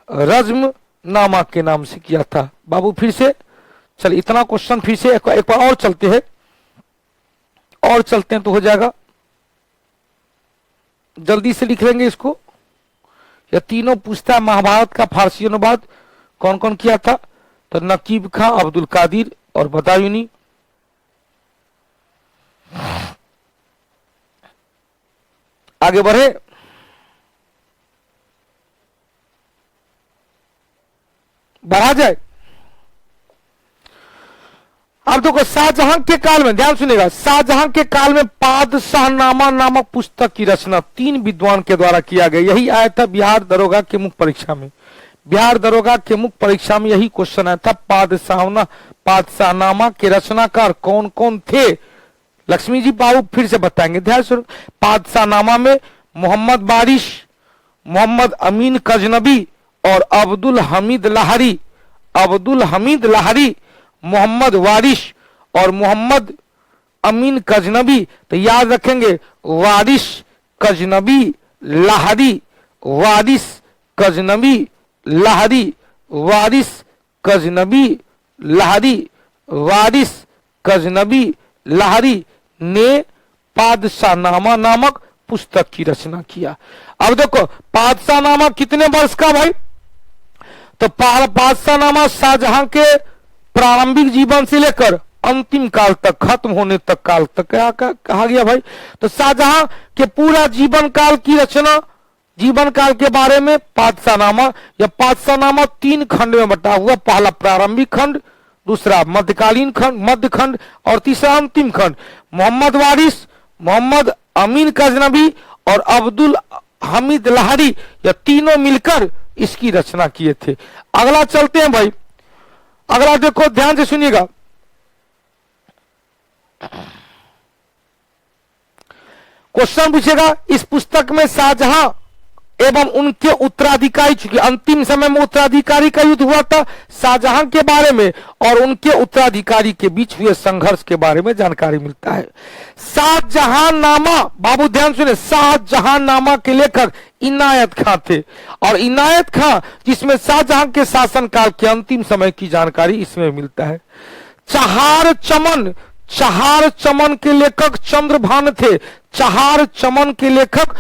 रज्मनामा के नाम से किया था। बाबू फिर से चल, इतना क्वेश्चन फिर से एक बार और चलते हैं तो हो जाएगा। जल्दी से लिख लेंगे इसको। यह तीनों पूछता है महाभारत का फारसी अनुवाद कौन कौन किया था, तो नकीब खां, अब्दुल कादिर और बदायूनी। आगे बढ़े। बढ़ा जाए। अब देखो, शाहजहां के काल में, ध्यान सुनिएगा, शाहजहां के काल में पादशाहनामा नामक पुस्तक की रचना 3 विद्वान के द्वारा किया गया। यही आया था बिहार दरोगा के मुख्य परीक्षा में। बिहार दरोगा के मुख्य परीक्षा में यही क्वेश्चन आया था, पादशाहनामा के रचनाकार कौन कौन थे। लक्ष्मी जी बाबू फिर से बताएंगे, ध्यान सुनो। पादशाहनामा में मोहम्मद वारिश, मोहम्मद अमीन गजनबी और अब्दुल हमीद लाहरी, मोहम्मद वारिश और मोहम्मद अमीन गजनबी। तो याद रखेंगे, वारिश गजनबी लाहरी, वारिश गजनबी लाहरी, वारिश गजनबी लाहरी, वारिश गजनबी लाहरी ने पादशाहनामा नामक पुस्तक की रचना किया। अब देखो, पादशाहनामा कितने वर्ष का भाई, तो पादशाहनामा शाहजहां के प्रारंभिक जीवन से लेकर अंतिम काल तक, खत्म होने तक काल तक क्या कहा गया भाई। तो शाहजहां के पूरा जीवन काल की रचना, जीवन काल के बारे में पादशाहनामा 3 खंड में बटा हुआ। पहला प्रारंभिक खंड, दूसरा मध्यकालीन खंड, मध्य खंड और तीसरा अंतिम खंड। मोहम्मद वारिस, मोहम्मद अमीन गजनबी और अब्दुल हमीद लाहरी, यह तीनों मिलकर इसकी रचना किए थे। अगला चलते हैं भाई। अगला देखो, ध्यान से सुनिएगा। क्वेश्चन पूछेगा, इस पुस्तक में शाहजहां एवं उनके उत्तराधिकारी, चूंकि अंतिम समय में उत्तराधिकारी का युद्ध हुआ था, शाहजहां के बारे में और उनके उत्तराधिकारी के बीच हुए संघर्ष के बारे में जानकारी मिलता है। शाहजहांनामा, बाबू ध्यान सुने, शाहजहांनामा के लेखक इनायत खां थे। और इनायत खां, जिसमें शाहजहां के शासनकाल के अंतिम समय की जानकारी इसमें मिलता है। चहार चमन के लेखक चंद्रभान थे। चहार चमन के लेखक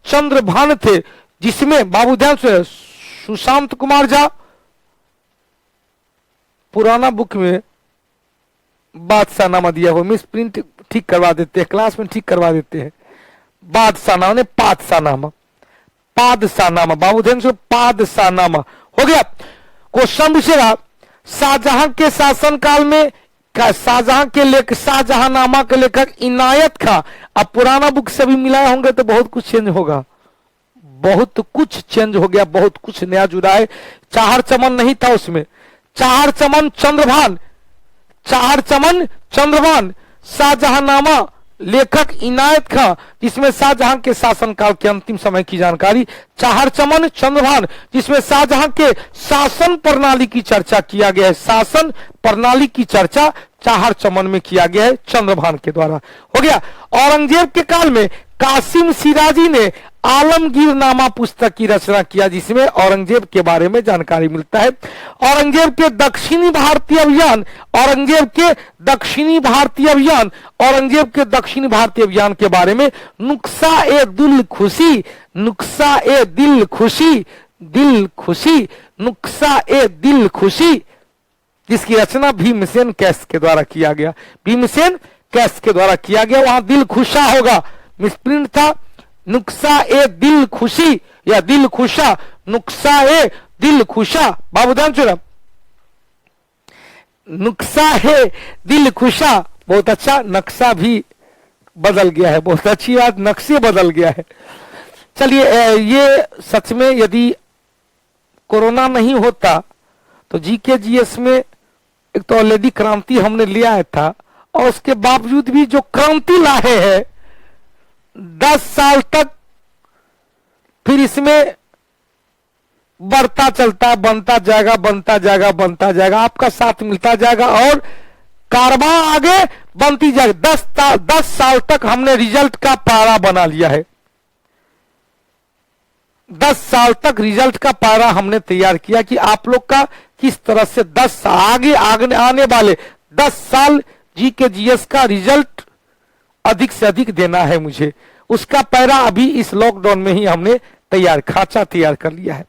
चंद्रभान थे, जिसमें बाबू ध्यान से सुशांत कुमार झा, पुराना बुक में बादशाहनामा दिया हुआ, मिस प्रिंट ठीक करवा देते हैं, क्लास में ठीक करवा देते हैं। बादशाहनामा ने पादशाहनामा, बाबू ध्यान से पादशाहनामा हो गया। क्वेश्चन पूछेगा, शाहजहां के शासनकाल में शाहजहांनामा के लेखक इनायत खां। अब पुराना बुक से भी मिलाए होंगे तो बहुत कुछ चेंज होगा, बहुत कुछ चेंज हो गया, बहुत कुछ नया जुड़ा है। चाहर चमन नहीं था उसमें, चाहर चमन चंद्रभान, शाहजहांनामा लेखक इनायत खां, जिसमें शाहजहां के शासनकाल के अंतिम समय की जानकारी। चाहर चमन चंद्रभान, जिसमें शाहजहां के शासन प्रणाली की चर्चा किया गया है। शासन प्रणाली की चर्चा चाहर चमन में किया गया है चंद्रभान के द्वारा। हो गया। औरंगजेब के काल में कासिम सिराजी ने आलमगीर नामा पुस्तक की रचना किया, जिसमें औरंगजेब के बारे में जानकारी मिलता है। औरंगजेब के दक्षिणी भारतीय अभियान, औरंगजेब के दक्षिणी भारतीय अभियान, औरंगजेब के दक्षिणी भारतीय अभियान के बारे में नुक्सा ए दिल खुशी, नुक्सा ए दिल खुशी, दिल खुशी, नुक्सा ए दिल खुशी, जिसकी रचना भीमसेन कैस के द्वारा किया गया, भीमसेन कैस के द्वारा किया गया। वहां दिल खुशा होगा, मिसप्रिंट था, नुक्सा ए दिल खुशी या दिल खुशा, नुक्सा ए दिल खुशा। बाबू ध्यान सुना, नुक्सा है दिल खुशा, बहुत अच्छा, नक्शा भी बदल गया है, बहुत अच्छी बात, नक्शे बदल गया है। चलिए, ये सच में यदि कोरोना नहीं होता तो जीके जीएस में एक तो ऑलरेडी क्रांति हमने ले आया था, और उसके बावजूद भी जो क्रांति लाए हैं 10 साल तक, फिर इसमें बढ़ता चलता, बनता जाएगा, बनता जाएगा, बनता जाएगा, आपका साथ मिलता जाएगा और कारवां आगे बनती जाएगी। 10 साल तक हमने रिजल्ट का पारा बना लिया है, 10 साल तक रिजल्ट का पारा हमने तैयार किया कि आप लोग का किस तरह से 10 आगे आने वाले 10 साल जीके जीएस का रिजल्ट अधिक से अधिक देना है मुझे, उसका पैरा अभी इस लॉकडाउन में ही हमने तैयार, खाचा तैयार कर लिया है।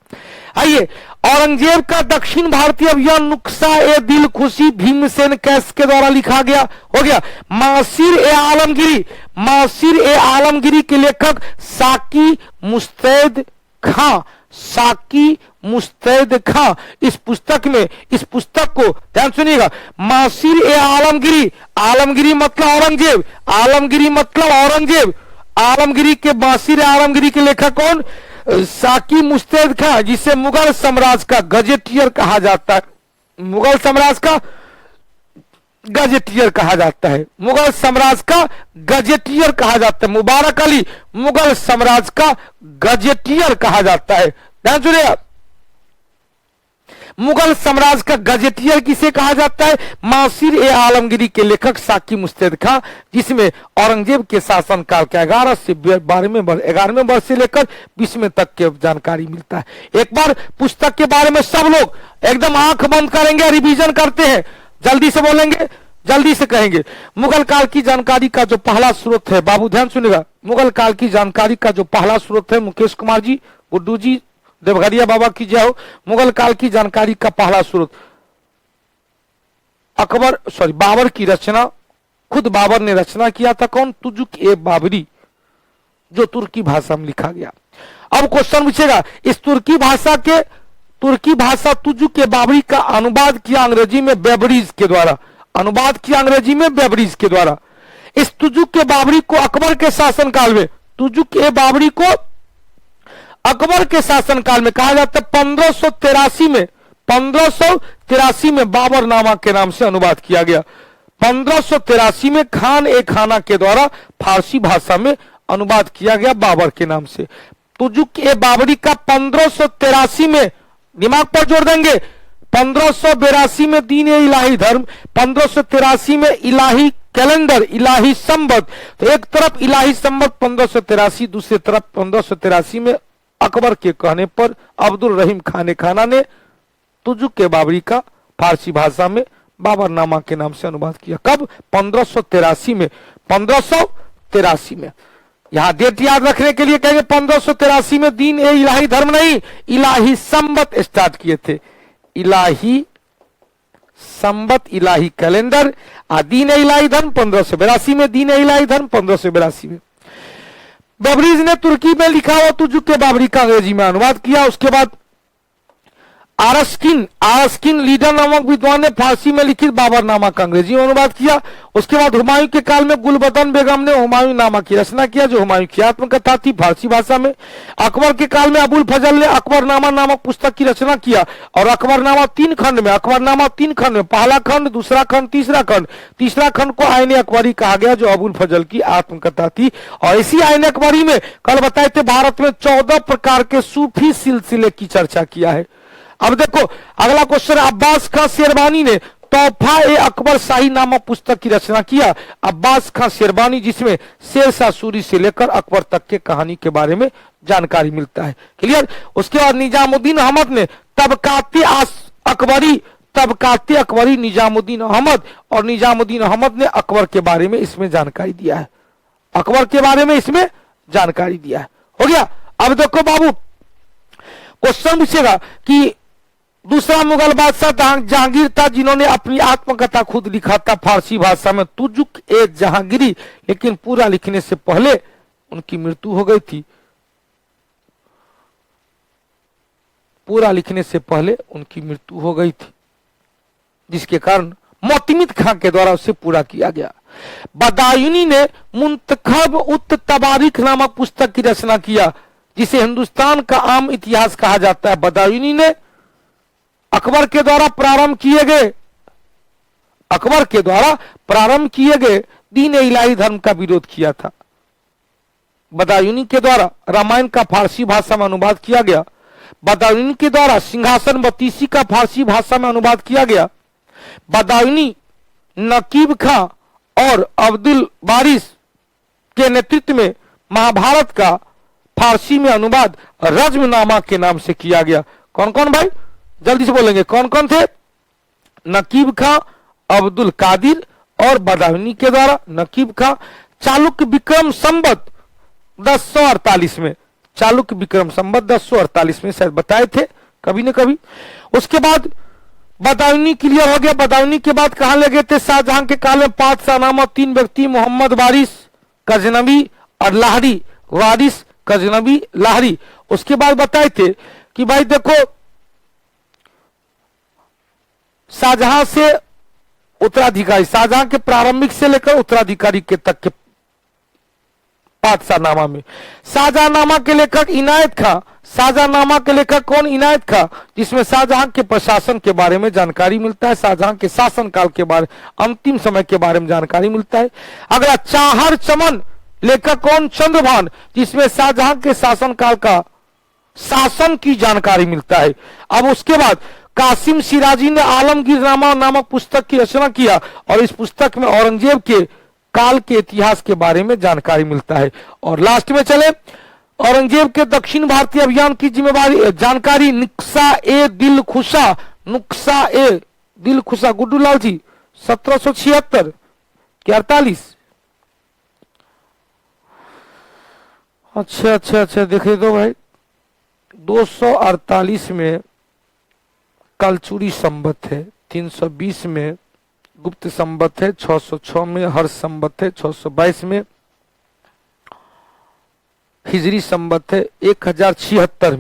आइए, औरंगजेब का दक्षिण भारतीय अभियान नुक्सा ए दिल खुशी भीमसेन कैस के द्वारा लिखा गया, हो गया। मासिर ए आलमगिरी, मासिर ए आलमगिरी के लेखक साकी मुस्तैद खां, साकी मुस्तैद खां। इस पुस्तक में, इस पुस्तक को ध्यान सुनिएगा, मासिर ए आलमगिरी, आलमगिरी मतलब औरंगजेब, आलमगिरी मतलब औरंगजेब, आलमगिरी के मासिर ए आलमगिरी के लेखक कौन? साकी मुस्तैद खां, जिसे मुगल साम्राज्य का गजेटियर कहा जाता है, मुगल साम्राज्य का गजेटियर कहा जाता है, मुगल साम्राज्य का गजेटियर कहा जाता है, मुबारक अली मुगल साम्राज्य का गजेटियर कहा जाता है। ध्यान सुनिए, मुगल साम्राज्य का गजेटियर किसे कहा जाता है? मासिर ए आलमगिरी के लेखक साकी मुस्तैद खां, जिसमें औरंगजेब के शासनकाल के 11 से 11वें वर्ष से लेकर 20वें तक के जानकारी मिलता है। एक बार पुस्तक के बारे में सब लोग एकदम आंख बंद करेंगे, रिवीजन करते हैं, जल्दी से बोलेंगे, जल्दी से कहेंगे। मुगल काल की जानकारी का जो पहला स्रोत है, बाबू ध्यान सुनिएगा, मुगल काल की जानकारी का जो पहला स्रोत है, मुकेश कुमार जी, गुड्डू जी, देवघरिया बाबा की जय हो। मुगल काल की जानकारी का पहला स्रोत बाबर की रचना, खुद बाबर ने रचना किया था। कौन? तुजुक ए बाबरी, जो तुर्की भाषा में लिखा गया। अब क्वेश्चन पूछेगा, इस तुर्की भाषा तुजुक ए बाबरी का अनुवाद किया अंग्रेजी में बेबरीज के द्वारा, अनुवाद किया अंग्रेजी में बेबरीज के द्वारा। इस तुजुक ए बाबरी को अकबर के शासनकाल में, तुजुक ए बाबरी को अकबर के शासनकाल में कहा जाता है 1583 में बाबरनामा के नाम से अनुवाद किया गया। 1583 में खान ए खाना के द्वारा फारसी भाषा में अनुवाद किया गया बाबर के नाम से। तुजुक ए बाबरी का 1583 में, दिमाग पर जोड़ देंगे, 1582 में दीन ए इलाही धर्म, 1583 में इलाही कैलेंडर, इलाही संवत। तो एक तरफ इलाही संवत 1583, दूसरी तरफ 1583 में अकबर के कहने पर अब्दुल रहीम खान खाना ने तुजुक ए बाबरी का फारसी भाषा में बाबरनामा के नाम से अनुवाद किया। कब? 1583 में, 1583 में। यहां डेट याद रखने के लिए कहेंगे 1583 में दीन ए इलाही धर्म नहीं, इलाही संवत स्टार्ट किए थे, इलाही संवत, इलाही कैलेंडर, दीन ए इलाही धर्म 1582 में, दीन ए इलाही धर्म 1582 में। बेबरीज ने तुर्की में लिखा हुआ तुजुक ए बाबरी का अंग्रेजी में अनुवाद किया। उसके बाद आरस्किन लीडर नामक विद्वान ने फारसी में लिखित बाबरनामा का अंग्रेजी में अनुवाद किया। उसके बाद हुमायूं के काल में गुलबदन बेगम ने हुमायूं नामा की रचना किया, जो हुमायूं की आत्मकथा थी फारसी भाषा में। अकबर के काल में अबुल फजल ने अकबरनामा नामक पुस्तक की रचना किया, और अकबरनामा 3 खंड में, पहला खंड, दूसरा खंड, तीसरा खंड को आईने अकबरी कहा गया, जो अबुल फजल की आत्मकथा थी। और इसी आईने अकबरी में कल बताए थे भारत में 14 प्रकार के सूफी सिलसिले की चर्चा किया है। अब देखो अगला क्वेश्चन, अब्बास खां शेरवानी ने तोहफा ए अकबर शाही नामक पुस्तक की रचना किया अब्बास खां शेरवानी, जिसमें शेरशाह सूरी से लेकर अकबर तक के कहानी के बारे में जानकारी मिलता है। क्लियर। उसके बाद निजामुद्दीन अहमद ने तबकाती अकबरी निजामुद्दीन अहमद, और निजामुद्दीन अहमद ने अकबर के बारे में इसमें जानकारी दिया है, अकबर के बारे में इसमें जानकारी दिया है। हो गया। अब देखो बाबू, क्वेश्चन पूछेगा कि दूसरा मुगल बादशाह जहांगीर था, जिन्होंने अपनी आत्मकथा खुद लिखा था फारसी भाषा में, तुजुक ए जहांगीरी, लेकिन पूरा लिखने से पहले उनकी मृत्यु हो गई थी। पूरा लिखने से पहले उनकी मृत्यु हो गई थी, जिसके कारण मोतमिद खां के द्वारा उसे पूरा किया गया। बदायूनी ने मुंतखब उत तबारीख नामक पुस्तक की रचना किया, जिसे हिंदुस्तान का आम इतिहास कहा जाता है। बदायूनी ने अकबर के द्वारा प्रारंभ किए गए दीन इलाही धर्म का विरोध किया था। बदायूनी के द्वारा रामायण का फारसी भाषा में अनुवाद किया गया। बदायूनी के द्वारा सिंहासन बत्तीसी का फारसी भाषा में अनुवाद किया गया। बदायूनी नकीब खां और अब्दुल बारिश के नेतृत्व में महाभारत का फारसी में अनुवाद रज्मनामा के नाम से किया गया। कौन कौन भाई, जल्दी से बोलेंगे, कौन कौन थे? नकीब खां, अब्दुल कादिर और बदायूनी के द्वारा। नकीब खां चालुक्य विक्रम संवत 1048 में, चालुक्य विक्रम संवत 1048 में शायद बताए थे कभी न कभी। उसके बाद बदायूनी क्लियर हो गया। बदायूनी के बाद कहां ले गए थे? शाहजहां के काल में 5 शाहनामा 3 व्यक्ति, मोहम्मद वारिस गजनवी और लाहरी, वारिस गजनवी लाहरी। उसके बाद बताए थे कि भाई देखो, शाहजहां से उत्तराधिकारी, शाहजहां के प्रारंभिक से लेकर उत्तराधिकारी के तक के 5 शाहनामा में शाहजहांनामा के लेखक इनायत खां। शाहजहांनामा के लेखक कौन? इनायत खां, जिसमें शाहजहां के प्रशासन के बारे में जानकारी मिलता है, शाहजहां के शासन काल के बारे, अंतिम समय के बारे में जानकारी मिलता है। अगला चाहर चमन लेखक कौन? चंद्रभान, जिसमें शाहजहां के शासन काल का शासन की जानकारी मिलता है। अब उसके बाद कासिम सिराजी ने आलमगीरनामा नामक पुस्तक की रचना किया, और इस पुस्तक में औरंगजेब के काल के इतिहास के बारे में जानकारी मिलता है। और लास्ट में चले, औरंगजेब के दक्षिण भारतीय अभियान की जिम्मेवारी जानकारी नुक्सा ए दिल खुशा गुड्डूलाल जी 1776 के 48। अच्छा देखे तो भाई 248 में कलचुरी संवत है, 320 में गुप्त संवत है, 606 में हर्ष संवत है, 622 में हिजरी संवत है, 1076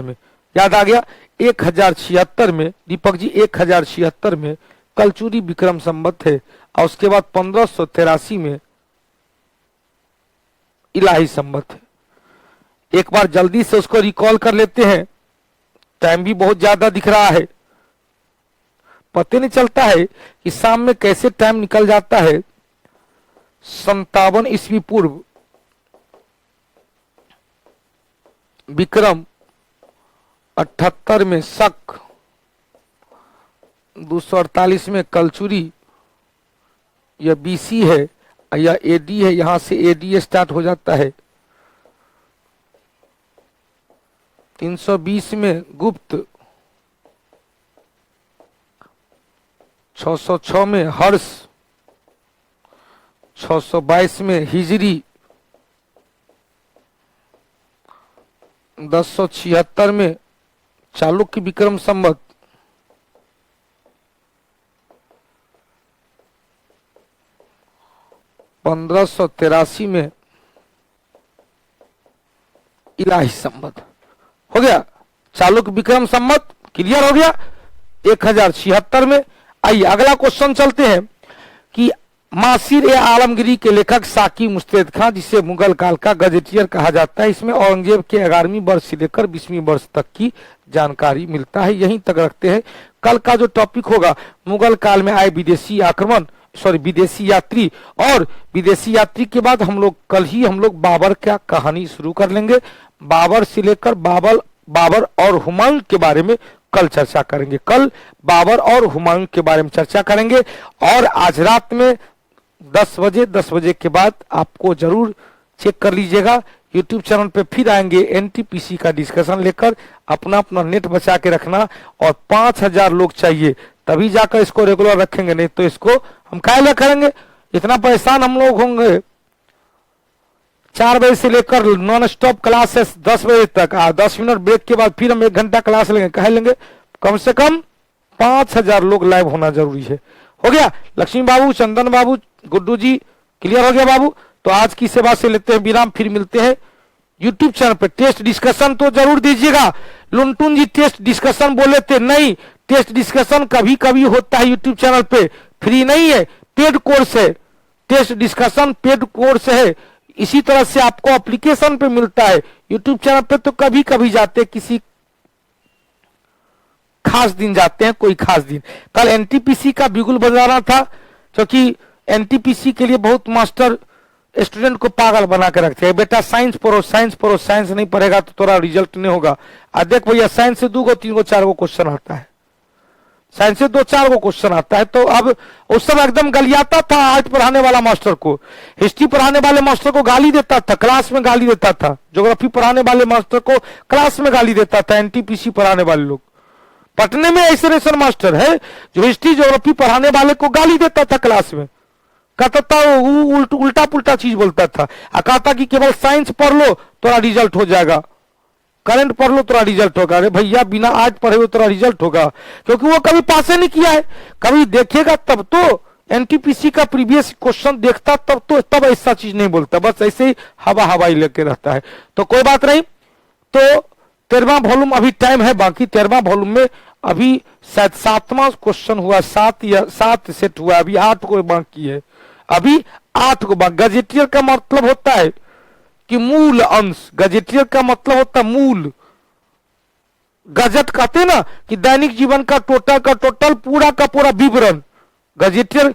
में याद आ गया, 1076 में दीपक जी 1076 में कलचुरी विक्रम संवत है, और उसके बाद 1583 में इलाही संवत है। एक बार जल्दी से उसको रिकॉल कर लेते हैं, टाइम भी बहुत ज्यादा दिख रहा है, पता नहीं चलता है कि शाम में कैसे टाइम निकल जाता है। 57 ईस्वी पूर्व विक्रम 78 में शक, 248 में कलचुरी, यह बीसी है, यह एडी है, यहां से एडी स्टार्ट हो जाता है। 320 में गुप्त, 606 में हर्ष, 622 में हिजरी, 1076 में चालुक्य विक्रम संवत, 1583 में इलाही संवत। हो गया चालुक्य विक्रम संवत, क्लियर हो गया 1076 में। आइए अगला क्वेश्चन चलते हैं कि मासिर ए आलमगिरी के लेखक साकी मुस्तैद खां, जिसे मुगल काल का गजेटियर कहा जाता है, इसमें औरंगजेब के 11वीं वर्ष से लेकर 20वीं वर्ष तक की जानकारी मिलता है। यहीं तक रखते हैं। कल का जो टॉपिक होगा मुगल काल में आए विदेशी आक्रमण, विदेशी यात्री, और विदेशी यात्री के बाद हम लोग बाबर का कहानी शुरू कर लेंगे। बाबर से लेकर बाबर और हुमायूं के बारे में कल चर्चा करेंगे। कल बाबर और हुमायूं के बारे में चर्चा करेंगे। और आज रात में 10 बजे के बाद आपको जरूर चेक कर लीजिएगा, यूट्यूब चैनल पे फिर आएंगे एनटीपीसी का डिस्कशन लेकर। अपना अपना नेट बचा के रखना, और 5000 लोग चाहिए तभी जाकर इसको रेगुलर रखेंगे, नहीं तो इसको हम काहे करेंगे। इतना परेशान हम लोग होंगे। 4 बजे से लेकर नॉन स्टॉप क्लास है 10 बजे तक, 10 मिनट ब्रेक के बाद फिर हम 1 घंटा क्लास लेंगे, कह लेंगे। कम से कम 5000 लोग लाइव होना जरूरी है। हो गया लक्ष्मी बाबू, चंदन बाबू, गुड्डू जी, क्लियर हो गया बाबू। तो आज की सेवा से लेते हैं विराम, फिर मिलते हैं यूट्यूब चैनल पे। टेस्ट डिस्कशन तो जरूर दीजिएगा। लुंटून जी टेस्ट डिस्कशन बोले थे, नहीं, टेस्ट डिस्कशन कभी कभी होता है यूट्यूब चैनल पे, फ्री नहीं है, पेड कोर्स है। टेस्ट डिस्कशन पेड कोर्स है। इसी तरह से आपको एप्लीकेशन पे मिलता है। यूट्यूब चैनल पे तो कभी कभी जाते, किसी खास दिन जाते हैं, कोई खास दिन। कल एनटीपीसी का बिगुल बजाना था, क्योंकि एनटीपीसी के लिए बहुत मास्टर स्टूडेंट को पागल बना के रखते हैं। बेटा साइंस पढ़ो, साइंस पढ़ो, साइंस नहीं पढ़ेगा तो थोड़ा रिजल्ट नहीं होगा। देख भैया, साइंस से 2 3 4 क्वेश्चन आता है, साइंस से 2 4 क्वेश्चन आता है। तो अब उस समय एकदम गलियाता था आर्ट पढ़ाने वाला मास्टर को, हिस्ट्री पढ़ाने वाले मास्टर को गाली देता था, क्लास में गाली देता था। ज्योग्राफी पढ़ाने वाले मास्टर को क्लास में गाली देता था। एनटीपीसी पढ़ाने वाले लोग, पटने में ऐसे रेशन मास्टर है जो हिस्ट्री ज्योग्राफी पढ़ाने वाले को गाली देता था क्लास में, कहता था उल्टा पुल्टा चीज बोलता था। कहता कि केवल साइंस पढ़ लो थोड़ा रिजल्ट हो जाएगा, करंट पढ़ लो थोड़ा रिजल्ट होगा। अरे भैया, बिना आज पढ़े हुए थोड़ा रिजल्ट होगा, क्योंकि वो कभी पास नहीं किया है। कभी देखेगा तब तो, एनटीपीसी का प्रीवियस क्वेश्चन देखता तब तो, तब ऐसा चीज नहीं बोलता, बस ऐसे ही हवाई लेके रहता है। तो कोई बात नहीं। तो 13वां वॉल्यूम अभी टाइम है बाकी। 13वां वॉल्यूम में अभी शायद 7वां क्वेश्चन हुआ, 7 सेट हुआ, अभी 8 को बाकी है। अभी 8 को बाकी। गजेटियर का मतलब होता है कि मूल अंश, गजेटियर का मतलब होता है मूल। गजट कहते हैं ना कि दैनिक जीवन का टोटल पूरा का पूरा विवरण। गजेटियर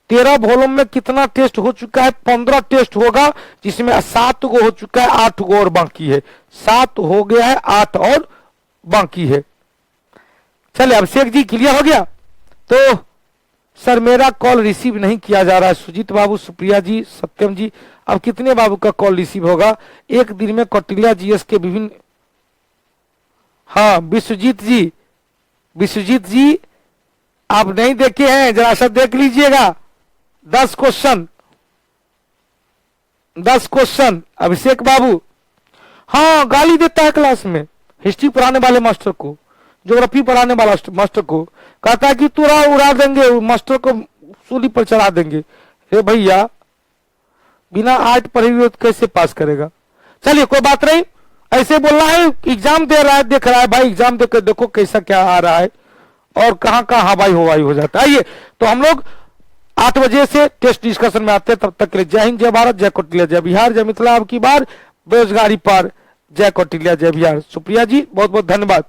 13 वॉल्यूम में कितना टेस्ट हो चुका है? 15 टेस्ट होगा, जिसमें 7 को हो चुका है, 8 को और बाकी है। 7 हो गया है, 8 और बाकी है। चलिए अभिषेक जी क्लियर हो गया। तो सर मेरा कॉल रिसीव नहीं किया जा रहा है। सुजीत बाबू, सुप्रिया जी, सत्यम जी, अब कितने बाबू का कॉल रिसीव होगा एक दिन में? कौटिल्य जीएस के विभिन्न, हाँ विश्वजीत जी आप नहीं देखे हैं, जरा सा देख लीजिएगा। 10 क्वेश्चन अभिषेक बाबू। हाँ, गाली देता है क्लास में, हिस्ट्री पढ़ाने वाले मास्टर को, ज्योग्राफी पढ़ाने वाला मास्टर को, कहता है कि तुरा उड़ा देंगे, मास्टर को सूली पर चढ़ा देंगे। हे भैया, बिना आर्ट पढ़े हुए कैसे पास करेगा? चलिए कोई बात नहीं, ऐसे बोलना है। एग्जाम दे रहा है, देख रहा है भाई, एग्जाम देकर देखो कैसा क्या आ रहा है और कहाँ कहाँ हवाई हो जाता है। आइए तो हम लोग 8 बजे से टेस्ट डिस्कशन में आते हैं। तब तक के लिए जय हिंद, जय भारत, जय कौटिल्य, जय बिहार, जय मिथिला। अब की बार बेरोजगारी पर जय कौटिल्य, जय बिहार। सुप्रिया जी बहुत बहुत धन्यवाद।